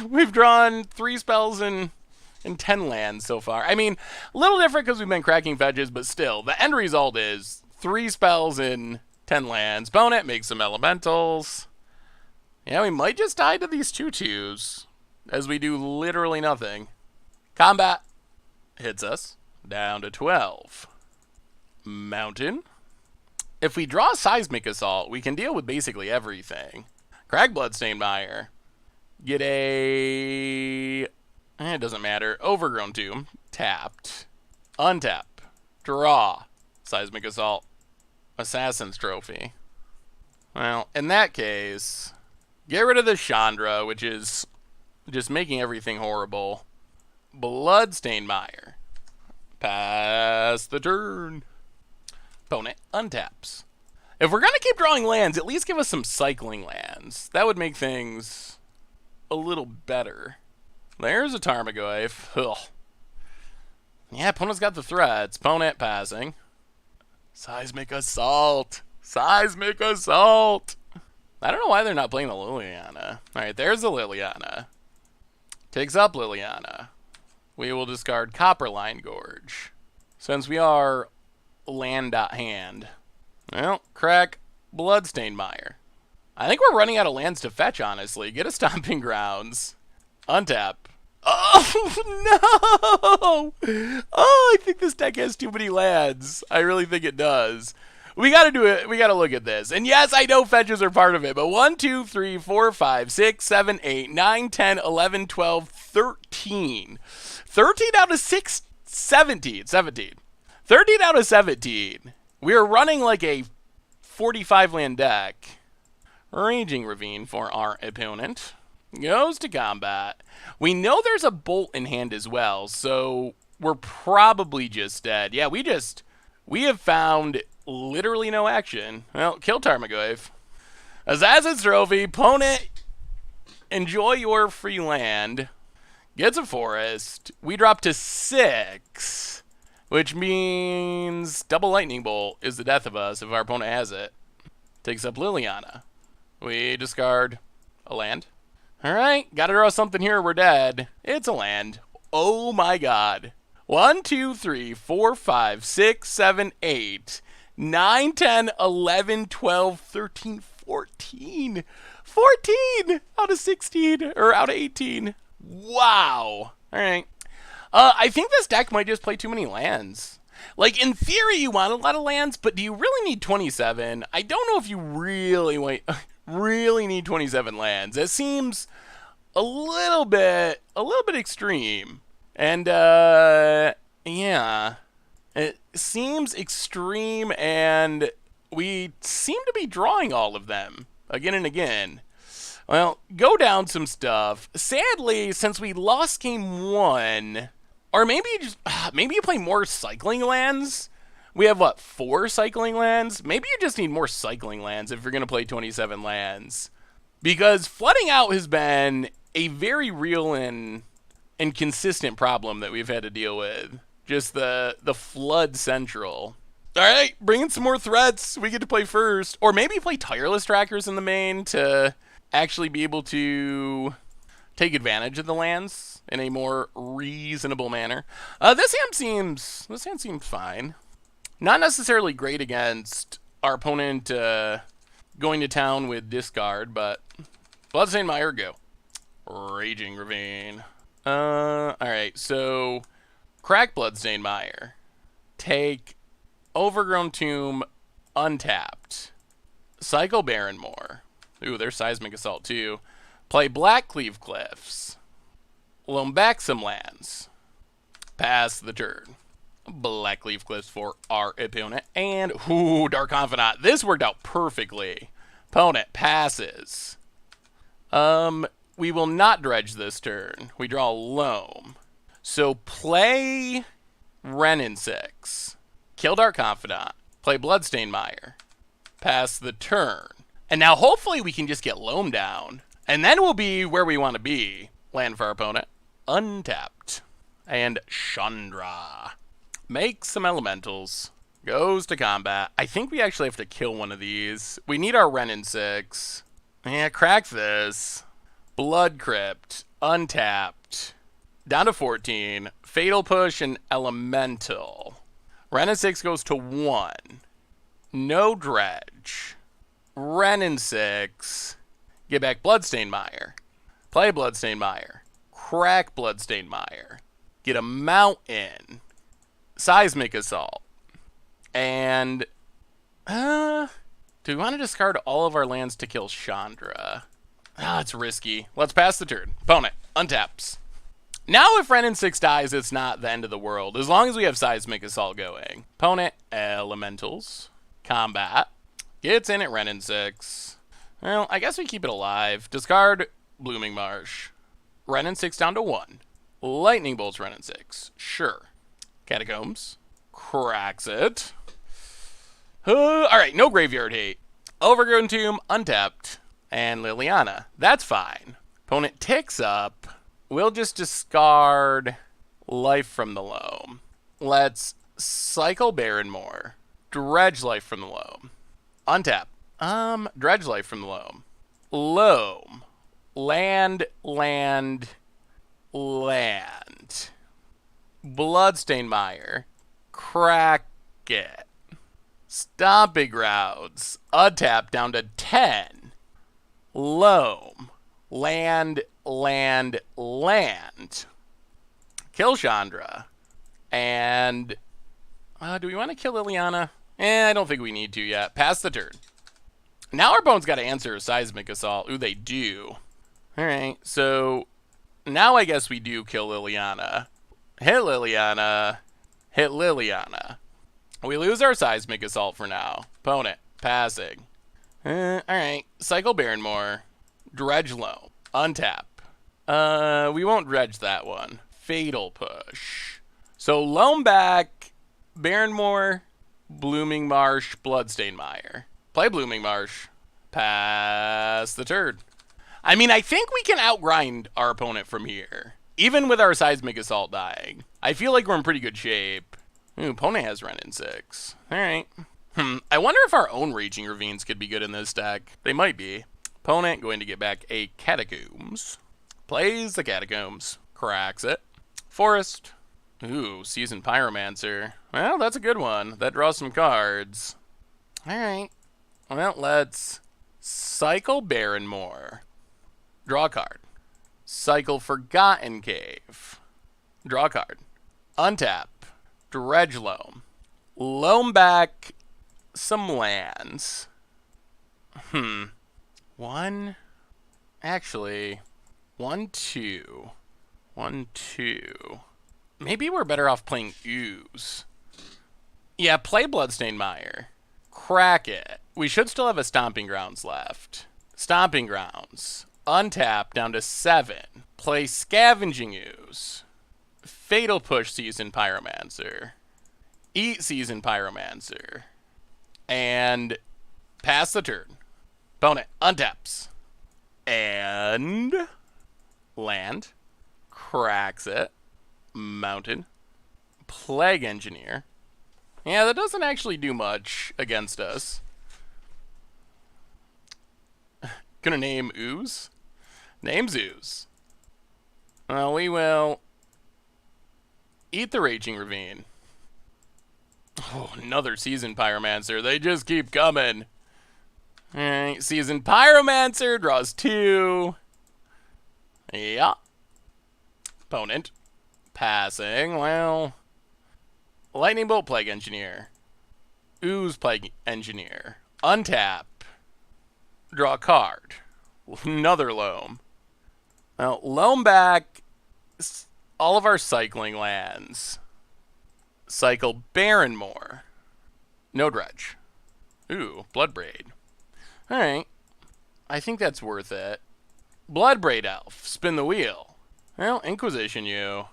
we've drawn 3 spells and 10 lands so far. I mean, a little different because we've been cracking fetches, but still, the end result is 3 spells and 10 lands. Opponent makes some elementals. Yeah, we might just die to these 2/2s. as we do literally nothing. Combat hits us. Down to 12. Mountain. If we draw Seismic Assault, we can deal with basically everything. Crag Bloodstained Mire. Get a... it doesn't matter. Overgrown Tomb. Tapped. Untap. Draw. Seismic Assault. Assassin's Trophy. Well, in that case, get rid of the Chandra, which is just making everything horrible. Bloodstained Mire. Pass the turn. Opponent untaps. If we're going to keep drawing lands, at least give us some cycling lands. That would make things a little better. There's a Tarmogoyf. Ugh. Yeah, opponent's got the threats. Opponent passing. Seismic Assault. Seismic Assault. I don't know why they're not playing the Liliana. Alright, there's the Liliana. Takes up Liliana. We will discard Copperline Gorge. Since we are land.hand. Well, crack Bloodstained Mire. I think we're running out of lands to fetch, honestly. Get a Stomping Grounds. Untap. Oh, no! Oh, I think this deck has too many lands. I really think it does. We gotta do it. We gotta look at this. And yes, I know fetches are part of it, but 1, 2, 3, 4, 5, 6, 7, 8, 9, 10, 11, 12, 13. 13 out of 6, 17. 17. 13 out of 17. We are running like a 45 land deck. Raging Ravine for our opponent. Goes to combat. We know there's a bolt in hand as well, so we're probably just dead. Yeah, we have found literally no action. Well, kill Tarmogoyf. Assassin's Trophy. Opponent, enjoy your free land. Gets a forest. We drop to 6, which means double lightning bolt is the death of us if our opponent has it. Takes up Liliana. We discard a land. Alright, gotta draw something here, we're dead. It's a land. Oh my god. 1, 2, 3, 4, 5, 6, 7, 8, 9, 10, 11, 12, 13, 14. 14 out of 16, or out of 18. Wow. Alright. I think this deck might just play too many lands. Like, in theory, you want a lot of lands, but do you really need 27? I don't know if you really need 27 lands. It seems a little bit extreme. And, yeah. It seems extreme, and we seem to be drawing all of them again and again. Well, go down some stuff. Sadly, since we lost game 1, or maybe you play more cycling lands. We have, what, 4 cycling lands? Maybe you just need more cycling lands if you're going to play 27 lands. Because flooding out has been a very real and consistent problem that we've had to deal with. Just the flood central. Alright, bring in some more threats. We get to play first. Or maybe play Tireless Trackers in the main to actually be able to take advantage of the lands in a more reasonable manner. This hand seems fine. Not necessarily great against our opponent going to town with discard, but Bloodstained Mire, go. Raging Ravine. Alright, so crack Bloodstained Mire. Take Overgrown Tomb untapped. Cycle Barrenmoor. Ooh, there's Seismic Assault too. Play Blackcleave Cliffs. Loam back some lands. Pass the turn. Blackcleave Cliffs for our opponent. And, ooh, Dark Confidant. This worked out perfectly. Opponent passes. We will not dredge this turn. We draw Loam. So play Wrenn and Six. Kill Dark Confidant. Play Bloodstained Mire. Pass the turn. And now hopefully we can just get Loam down. And then we'll be where we want to be. Land for our opponent. Untapped. And Chandra. Make some elementals. Goes to combat. I think we actually have to kill one of these. We need our Wrenn and Six. Yeah, crack this. Blood Crypt. Untapped. Down to 14. Fatal Push and Elemental. Wrenn and Six goes to 1. No dredge. Wrenn and Six. Get back Bloodstained Mire. Play Bloodstained Mire. crack Bloodstained Mire, get a mountain, Seismic Assault, and do we want to discard all of our lands to kill Chandra? It's risky. Let's pass the turn. Opponent untaps. Now if Wrenn and Six dies, it's not the end of the world, as long as we have Seismic Assault going. Opponent elementals, combat, gets in at Wrenn and Six. Well, I guess we keep it alive. Discard Blooming Marsh. Wrenn and Six down to 1. Lightning bolts Wrenn and Six. Sure. Catacombs. Cracks it. Alright, no graveyard hate. Overgrown Tomb, untapped. And Liliana. That's fine. Opponent ticks up. We'll just discard Life from the Loam. Let's cycle Barrenmore. Dredge Life from the Loam. Untap. Dredge Life from the Loam. Loam. Land. Bloodstained Mire. Crack it. Stomping Grounds. Untap down to 10. Loam. Land. Kill Chandra. And do we want to kill Liliana? I don't think we need to yet. Pass the turn. Now our opponent's got to answer a Seismic Assault. Ooh, they do. Alright, so now I guess we do kill Liliana. Hit Liliana. Hit Liliana. We lose our Seismic Assault for now. Opponent, passing. Alright, cycle Barrenmore. Dredge Loam. Untap. We won't dredge that one. Fatal Push. So Loam back, Barrenmore, Blooming Marsh, Bloodstained Mire. Play Blooming Marsh. Pass the turn. I mean, I think we can outgrind our opponent from here. Even with our Seismic Assault dying. I feel like we're in pretty good shape. Ooh, opponent has Wrenn and Six. Alright. I wonder if our own Raging Ravines could be good in this deck. They might be. Opponent going to get back a Catacombs. Plays the Catacombs. Cracks it. Forest. Ooh, Seasoned Pyromancer. Well, that's a good one. That draws some cards. Alright. Well, let's cycle Barrenmore. Draw a card. Cycle Forgotten Cave. Draw a card. Untap. Dredge Loam. Loam back some lands. One. Actually, 1, 2. 1, 2. Maybe we're better off playing Ooze. Yeah, play Bloodstained Mire. Crack it. We should still have a Stomping Grounds left. Stomping Grounds. Untap down to 7. Play Scavenging Ooze. Fatal Push Seasoned Pyromancer. Eat Seasoned Pyromancer. And pass the turn. Opponent untaps. And land. Cracks it. Mountain. Plague Engineer. Yeah, that doesn't actually do much against us. Gonna name Ooze? Name's Ooze. Well, we will eat the Raging Ravine. Oh, another Seasoned Pyromancer. They just keep coming. Alright, Seasoned Pyromancer draws 2. Yeah. Opponent. Passing. Well, Lightning Bolt Plague Engineer. Ooze Plague Engineer. Untap. Draw a card. Another Loam. Well, Loam back all of our cycling lands. Cycle Barrenmore. No dredge. Ooh, Bloodbraid. Alright. I think that's worth it. Bloodbraid Elf. Spin the wheel. Well, Inquisition you.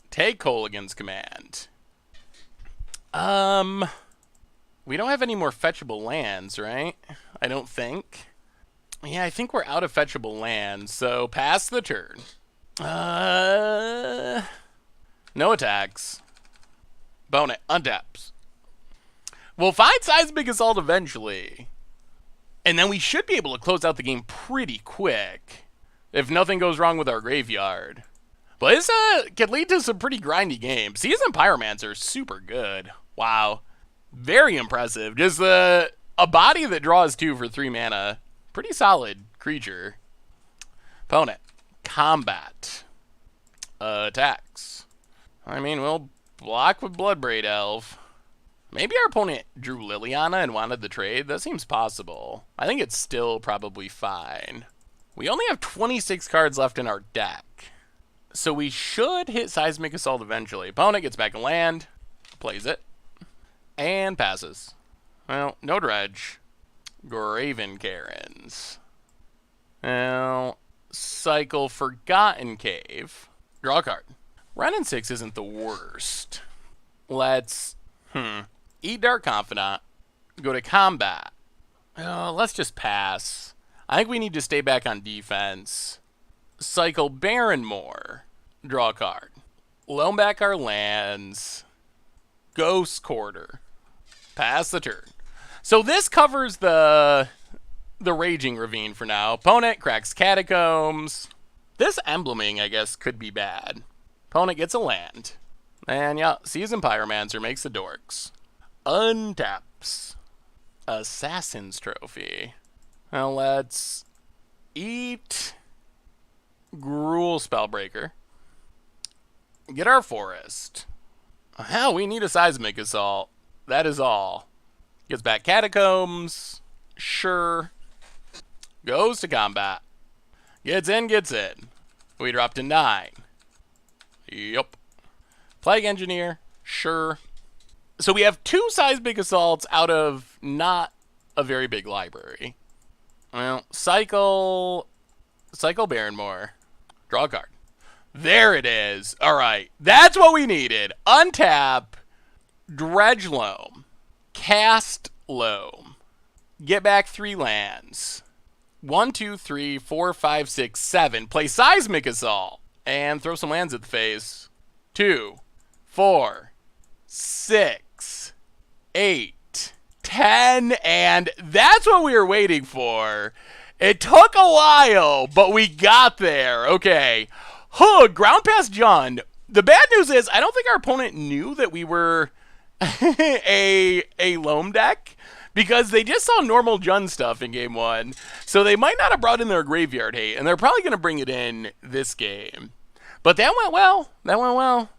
Take Colligan's Command. We don't have any more fetchable lands, right? I don't think. Yeah, I think we're out of fetchable lands, so pass the turn. No attacks. Opponent untaps. We'll find Seismic Assault eventually. And then we should be able to close out the game pretty quick. If nothing goes wrong with our graveyard. But this can lead to some pretty grindy games. Seasoned Pyromancer is super good. Wow. Very impressive. Just a body that draws 2 for 3 mana. Pretty solid creature. Opponent. Combat. Attacks. I mean, we'll block with Bloodbraid Elf. Maybe our opponent drew Liliana and wanted the trade. That seems possible. I think it's still probably fine. We only have 26 cards left in our deck. So we should hit Seismic Assault eventually. Opponent gets back a land, plays it, and passes. Well, no dredge. Graven Karens. Now, cycle Forgotten Cave. Draw a card. Wrenn and Six isn't the worst. Let's, eat Dark Confidant. Go to combat. Let's just pass. I think we need to stay back on defense. Cycle Barrenmore. Draw a card. Loam back our lands. Ghost Quarter. Pass the turn. So this covers the Raging Ravine for now. Opponent cracks Catacombs. This embleming, I guess, could be bad. Opponent gets a land. And yeah, Seasoned Pyromancer makes the dorks. Untaps. Assassin's Trophy. Now let's eat Gruul Spellbreaker. Get our forest. Hell, we need a Seismic Assault. That is all. Gets back Catacombs. Sure. Goes to combat. Gets in, gets in. We drop to 9. Yup. Plague Engineer. Sure. So we have 2 Seismic Assaults out of not a very big library. Well, Cycle Barrenmore. Draw a card. There it is. All right. That's what we needed. Untap. Dredge Loam. Cast Loam. Get back 3 lands. 1, 2, 3, 4, 5, 6, 7. Play Seismic Assault. And throw some lands at the face. 2, 4, 6, 8, 10. And that's what we were waiting for. It took a while, but we got there. Okay. Ground Pass Jund. The bad news is I don't think our opponent knew that we were a Loam deck, because they just saw normal Jund stuff in game 1. So they might not have brought in their Graveyard Hate, and they're probably going to bring it in this game. But that went well. That went well.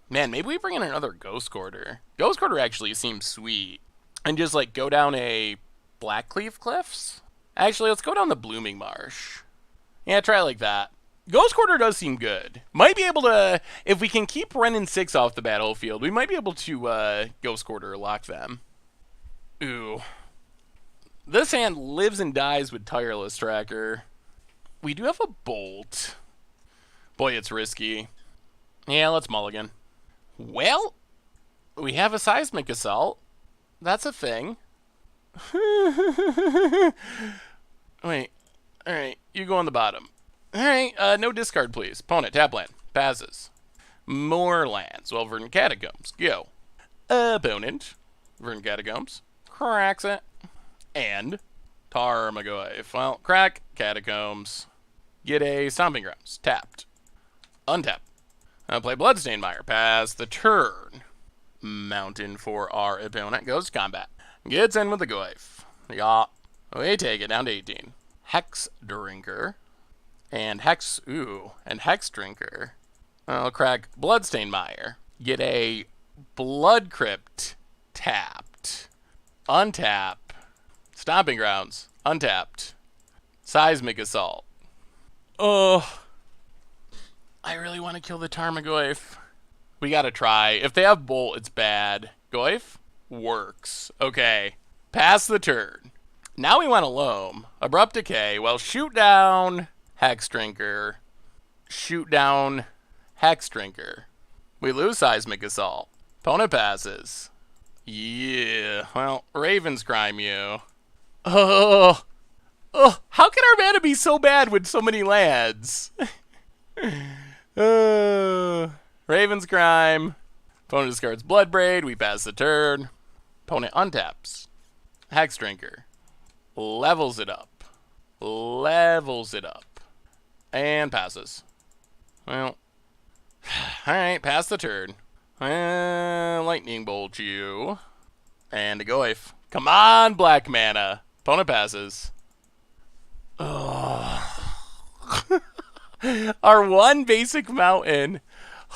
Man, maybe we bring in another Ghost Quarter. Ghost Quarter actually seems sweet. And just like go down a Blackcleave Cliffs? Actually, let's go down the Blooming Marsh. Yeah, try it like that. Ghost Quarter does seem good. Might be able to, if we can keep Wrenn and Six off the battlefield, we might be able to Ghost Quarter lock them. Ooh. This hand lives and dies with Tireless Tracker. We do have a Bolt. Boy, it's risky. Yeah, let's mulligan. Well, we have a Seismic Assault. That's a thing. Wait. Alright, you go on the bottom. Alright, no discard, please. Opponent, tap land. Passes. More lands. Well, Verdant Catacombs. Go. Opponent. Verdant Catacombs. Cracks it. And Tarmogoyf. Well, crack Catacombs. Get a Stomping Grounds. Tapped. Untap. Play Bloodstained Mire. Pass the turn. Mountain for our opponent. Goes to combat. Gets in with the Goyf. Yeah. We take it down to 18. Hex Drinker. And Hex Drinker. I'll crack Bloodstained Mire. Get a Blood Crypt tapped. Untap. Stomping Grounds. Untapped. Seismic Assault. Oh. I really want to kill the Tarmogoyf. We gotta try. If they have Bolt, it's bad. Goyf? Works. Okay. Pass the turn. Now we want a Loam. Abrupt Decay. Well, shoot down Hex Drinker. Shoot down Hex Drinker. We lose Seismic Assault. Opponent passes. Yeah. Well, Ravens crime you. Oh. How can our mana be so bad with so many lands? Ravens crime. Opponent discards Bloodbraid. We pass the turn. Opponent untaps. Hex Drinker. Levels it up. And passes. Well. Alright, pass the turn. Lightning Bolt you. And a Goyf. Come on, black mana. Opponent passes. Our one basic mountain.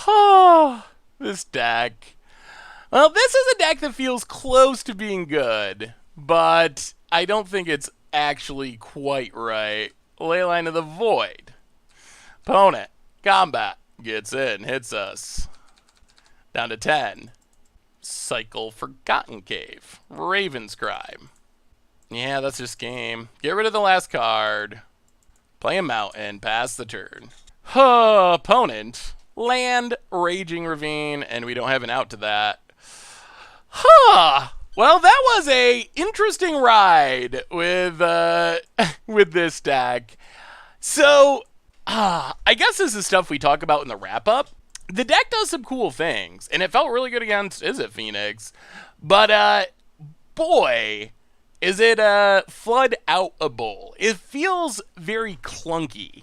Oh, this deck. Well, this is a deck that feels close to being good, but I don't think it's actually quite right. Leyline of the Void. Opponent. Combat. Gets in. Hits us. Down to 10. Cycle Forgotten Cave. Ravenscribe. Yeah, that's just game. Get rid of the last card. Play a mountain. Pass the turn. Opponent. Land. Raging Ravine. And we don't have an out to that. Well, that was a interesting ride with with this deck. So, I guess this is stuff we talk about in the wrap-up. The deck does some cool things, and it felt really good against Izzet Phoenix. But, boy, is it flood-outable. It feels very clunky.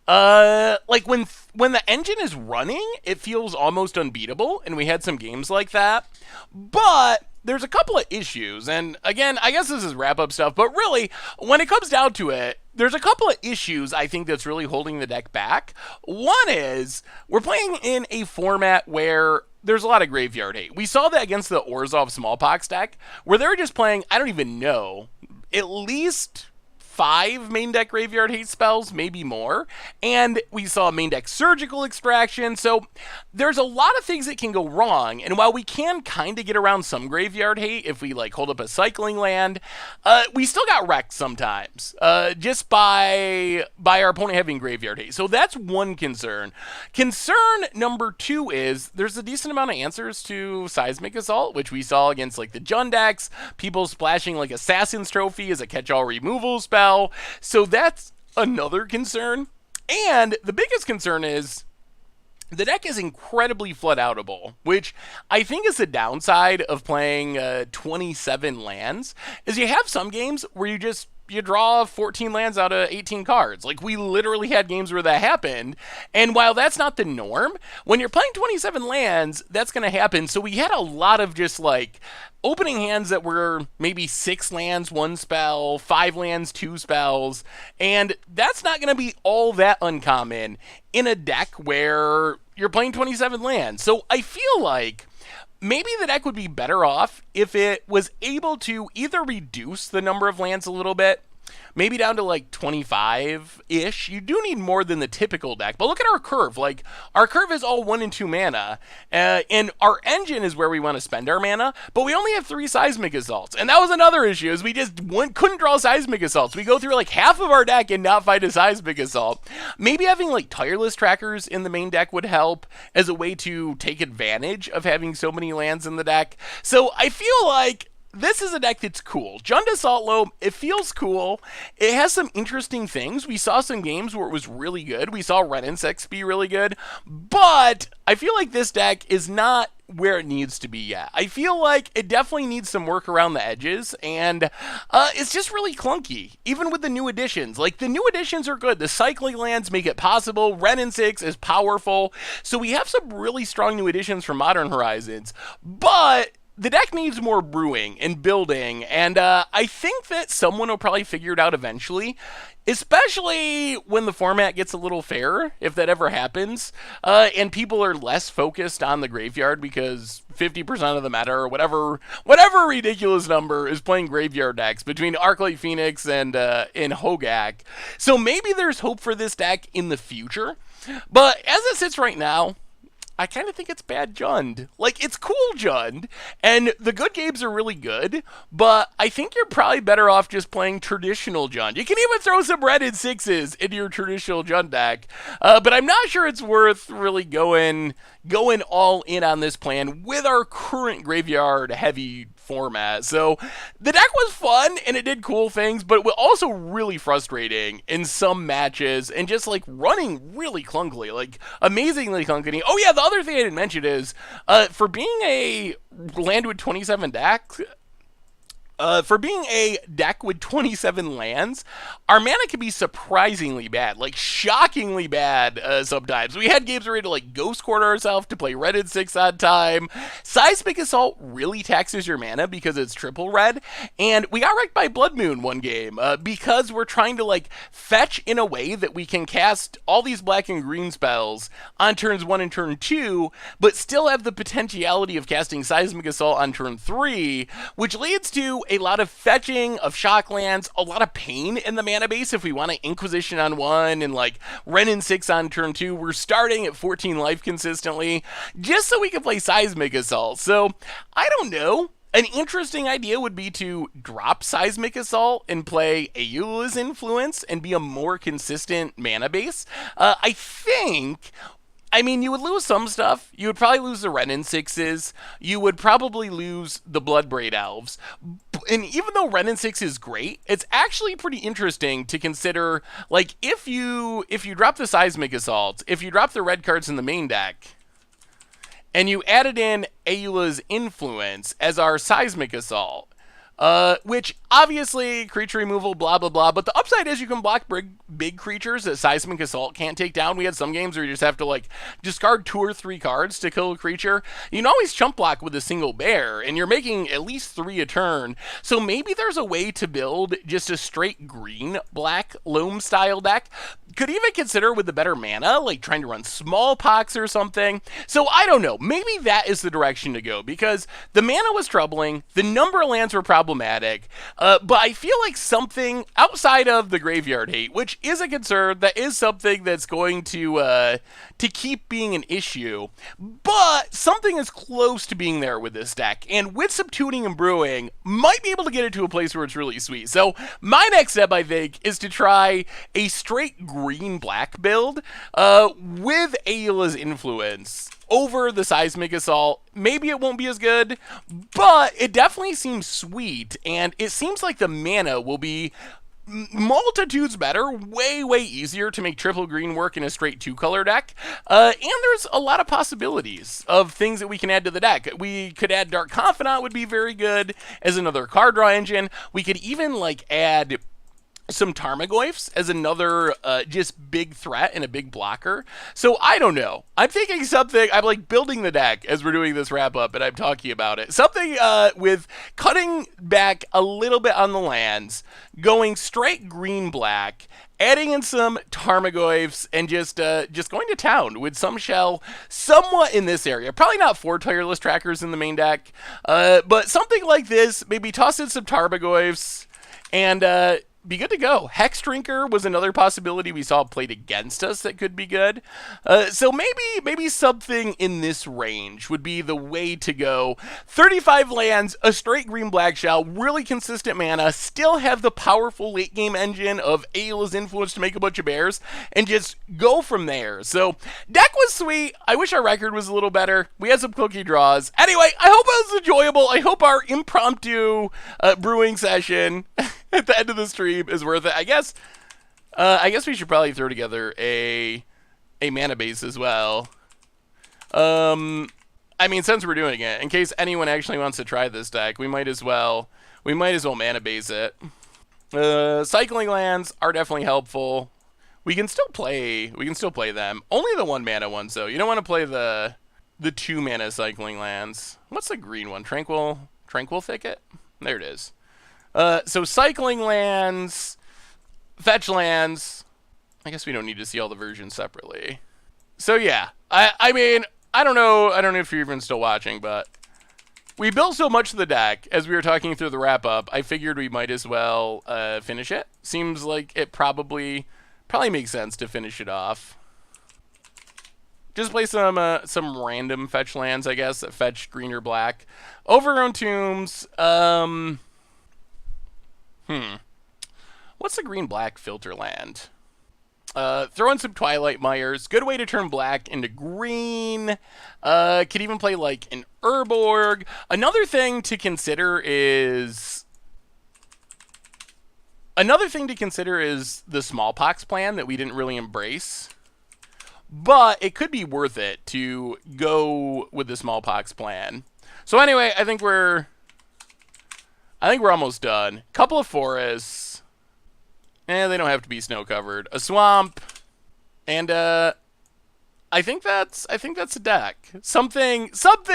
Like when the engine is running, it feels almost unbeatable, and we had some games like that. But there's a couple of issues, and again, I guess this is wrap-up stuff, but really, when it comes down to it, there's a couple of issues I think that's really holding the deck back. One is, we're playing in a format where there's a lot of graveyard hate. We saw that against the Orzhov Smallpox deck, where they were just playing, I don't even know, at least 5 main deck graveyard hate spells, maybe more, and we saw main deck surgical extraction, so there's a lot of things that can go wrong, and while we can kind of get around some graveyard hate if we like hold up a cycling land, we still got wrecked sometimes, just by our opponent having graveyard hate, so that's one concern. Concern number 2 is there's a decent amount of answers to Seismic Assault, which we saw against like the Jund decks, people splashing like Assassin's Trophy as a catch-all removal spell. So that's another concern. And the biggest concern is the deck is incredibly flood-outable, which I think is the downside of playing 27 lands, is you have some games where you draw 14 lands out of 18 cards. Like, we literally had games where that happened. And while that's not the norm, when you're playing 27 lands, that's going to happen. So we had a lot of just, like, opening hands that were maybe 6 lands, 1 spell, 5 lands, 2 spells. And that's not going to be all that uncommon in a deck where you're playing 27 lands. So I feel like maybe the deck would be better off if it was able to either reduce the number of lands a little bit, maybe down to like 25-ish. You do need more than the typical deck, but look at our curve. Like, our curve is all 1 and 2 mana, and our engine is where we want to spend our mana, but we only have 3 Seismic Assaults, and that was another issue, is we just couldn't draw Seismic Assaults. We go through like half of our deck and not find a Seismic Assault. Maybe having like Tireless Trackers in the main deck would help as a way to take advantage of having so many lands in the deck. So I feel like this is a deck that's cool. Jund Assault Loam, it feels cool. It has some interesting things. We saw some games where it was really good. We saw Wrenn and Six be really good. But I feel like this deck is not where it needs to be yet. I feel like it definitely needs some work around the edges, and it's just really clunky, even with the new additions. Like, the new additions are good. The cycling lands make it possible. Wrenn and Six is powerful. So we have some really strong new additions from Modern Horizons. But the deck needs more brewing and building, and I think that someone will probably figure it out eventually, especially when the format gets a little fairer, if that ever happens, and people are less focused on the graveyard because 50% of the meta, or whatever ridiculous number, is playing graveyard decks between Arclight Phoenix and Hogak. So maybe there's hope for this deck in the future, but as it sits right now, I kind of think it's bad Jund. Like, it's cool Jund, and the good games are really good, but I think you're probably better off just playing traditional Jund. You can even throw some Wrenn and Sixes into your traditional Jund deck, but I'm not sure it's worth really going all in on this plan with our current graveyard-heavy format. So the deck was fun, and it did cool things, but it was also really frustrating in some matches, and just, like, running really clunkily, like, amazingly clunky. Oh yeah, the other thing I didn't mention is, for being a land with 27 decks, For being a deck with 27 lands, our mana can be surprisingly bad, like shockingly bad sometimes. We had games where we had to like Ghost Quarter ourselves to play Wrenn and Six on time. Seismic Assault really taxes your mana because it's triple red, and we got wrecked by Blood Moon one game because we're trying to like fetch in a way that we can cast all these black and green spells on turns 1 and turn 2, but still have the potentiality of casting Seismic Assault on turn 3, which leads to a lot of fetching of shock lands, a lot of pain in the mana base if we want to Inquisition on 1 and like Wrenn and Six on turn 2. We're starting at 14 life consistently just so we can play Seismic Assault. So I don't know. An interesting idea would be to drop Seismic Assault and play Ayula's Influence and be a more consistent mana base. I mean, you would lose some stuff. You would probably lose the Wrenn and Sixes. You would probably lose the Bloodbraid Elves. And even though Wrenn and Six is great, it's actually pretty interesting to consider, like, if you drop the Seismic Assault, if you drop the red cards in the main deck, and you added in Ayula's Influence as our Seismic Assault, which obviously creature removal, blah, blah, blah. But the upside is you can block big creatures that Seismic Assault can't take down. We had some games where you just have to like discard 2 or 3 cards to kill a creature. You can always chump block with a single bear, and you're making at least 3 a turn. So maybe there's a way to build just a straight green black Loam style deck. Could even consider with the better mana, like trying to run Smallpox or something. So I don't know. Maybe that is the direction to go because the mana was troubling. The number of lands were problematic. But I feel like something outside of the graveyard hate, which is a concern, that is something that's going to keep being an issue. But something is close to being there with this deck. And with some tuning and brewing, might be able to get it to a place where it's really sweet. So my next step, I think, is to try a straight green-black build with Ayula's Influence over the Seismic Assault. Maybe it won't be as good, but it definitely seems sweet, and it seems like the mana will be multitudes better, way, way easier to make triple green work in a straight 2-color deck. And there's a lot of possibilities of things that we can add to the deck. We could add Dark Confidant, would be very good as another card draw engine. We could even like add some Tarmogoyfs as another just big threat and a big blocker. So I don't know. I'm thinking something, I'm like building the deck as we're doing this wrap up and I'm talking about it. Something with cutting back a little bit on the lands, going straight green-black, adding in some Tarmogoyfs, and just going to town with some shell somewhat in this area. Probably not 4 Tireless Trackers in the main deck, but something like this, maybe toss in some Tarmogoyfs, and be good to go. Hex Drinker was another possibility we saw played against us that could be good. So maybe something in this range would be the way to go. 35 lands, a straight green-black shell, really consistent mana, still have the powerful late-game engine of Ayla's Influence to make a bunch of bears, and just go from there. So, deck was sweet. I wish our record was a little better. We had some cookie draws. Anyway, I hope it was enjoyable. I hope our impromptu brewing session at the end of the stream is worth it. I guess we should probably throw together a mana base as well. I mean, since we're doing it, in case anyone actually wants to try this deck, we might as well mana base it. Cycling lands are definitely helpful. We can still play them. Only the 1 mana ones though. You don't want to play the 2 mana cycling lands. What's the green one? Tranquil Thicket? There it is. So cycling lands, fetch lands. I guess we don't need to see all the versions separately. So yeah, I mean, I don't know if you're even still watching, but we built so much of the deck as we were talking through the wrap up. I figured we might as well finish it. Seems like it probably makes sense to finish it off. Just play some random fetch lands, I guess, that fetch green or black. Overgrown Tombs. What's the green-black filter land? Throw in some Twilight Mires. Good way to turn black into green. Could even play like an Urborg. Another thing to consider is the Smallpox plan that we didn't really embrace. But it could be worth it to go with the Smallpox plan. So anyway, I think we're I think we're almost done. Couple of forests. They don't have to be snow covered. A swamp. And I think that's a deck. Something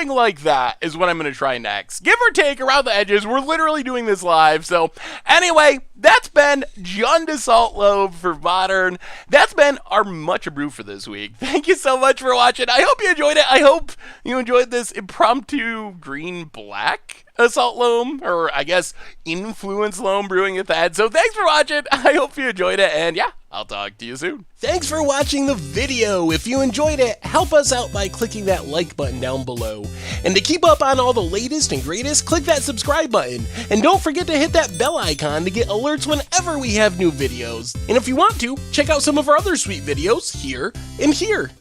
like that is what I'm going to try next. Give or take around the edges. We're literally doing this live. So anyway, that's been Untitled Assault Loam for Modern. That's been our much Abrew for this week. Thank you so much for watching. I hope you enjoyed it. I hope you enjoyed this impromptu green-black Assault Loam, or I guess Influence Loam brewing at that. So thanks for watching. I hope you enjoyed it, and yeah, I'll talk to you soon. Thanks for watching the video. If you enjoyed it, help us out by clicking that like button down below. And to keep up on all the latest and greatest, click that subscribe button. And don't forget to hit that bell icon to get alerts whenever we have new videos. And if you want to, check out some of our other sweet videos here and here.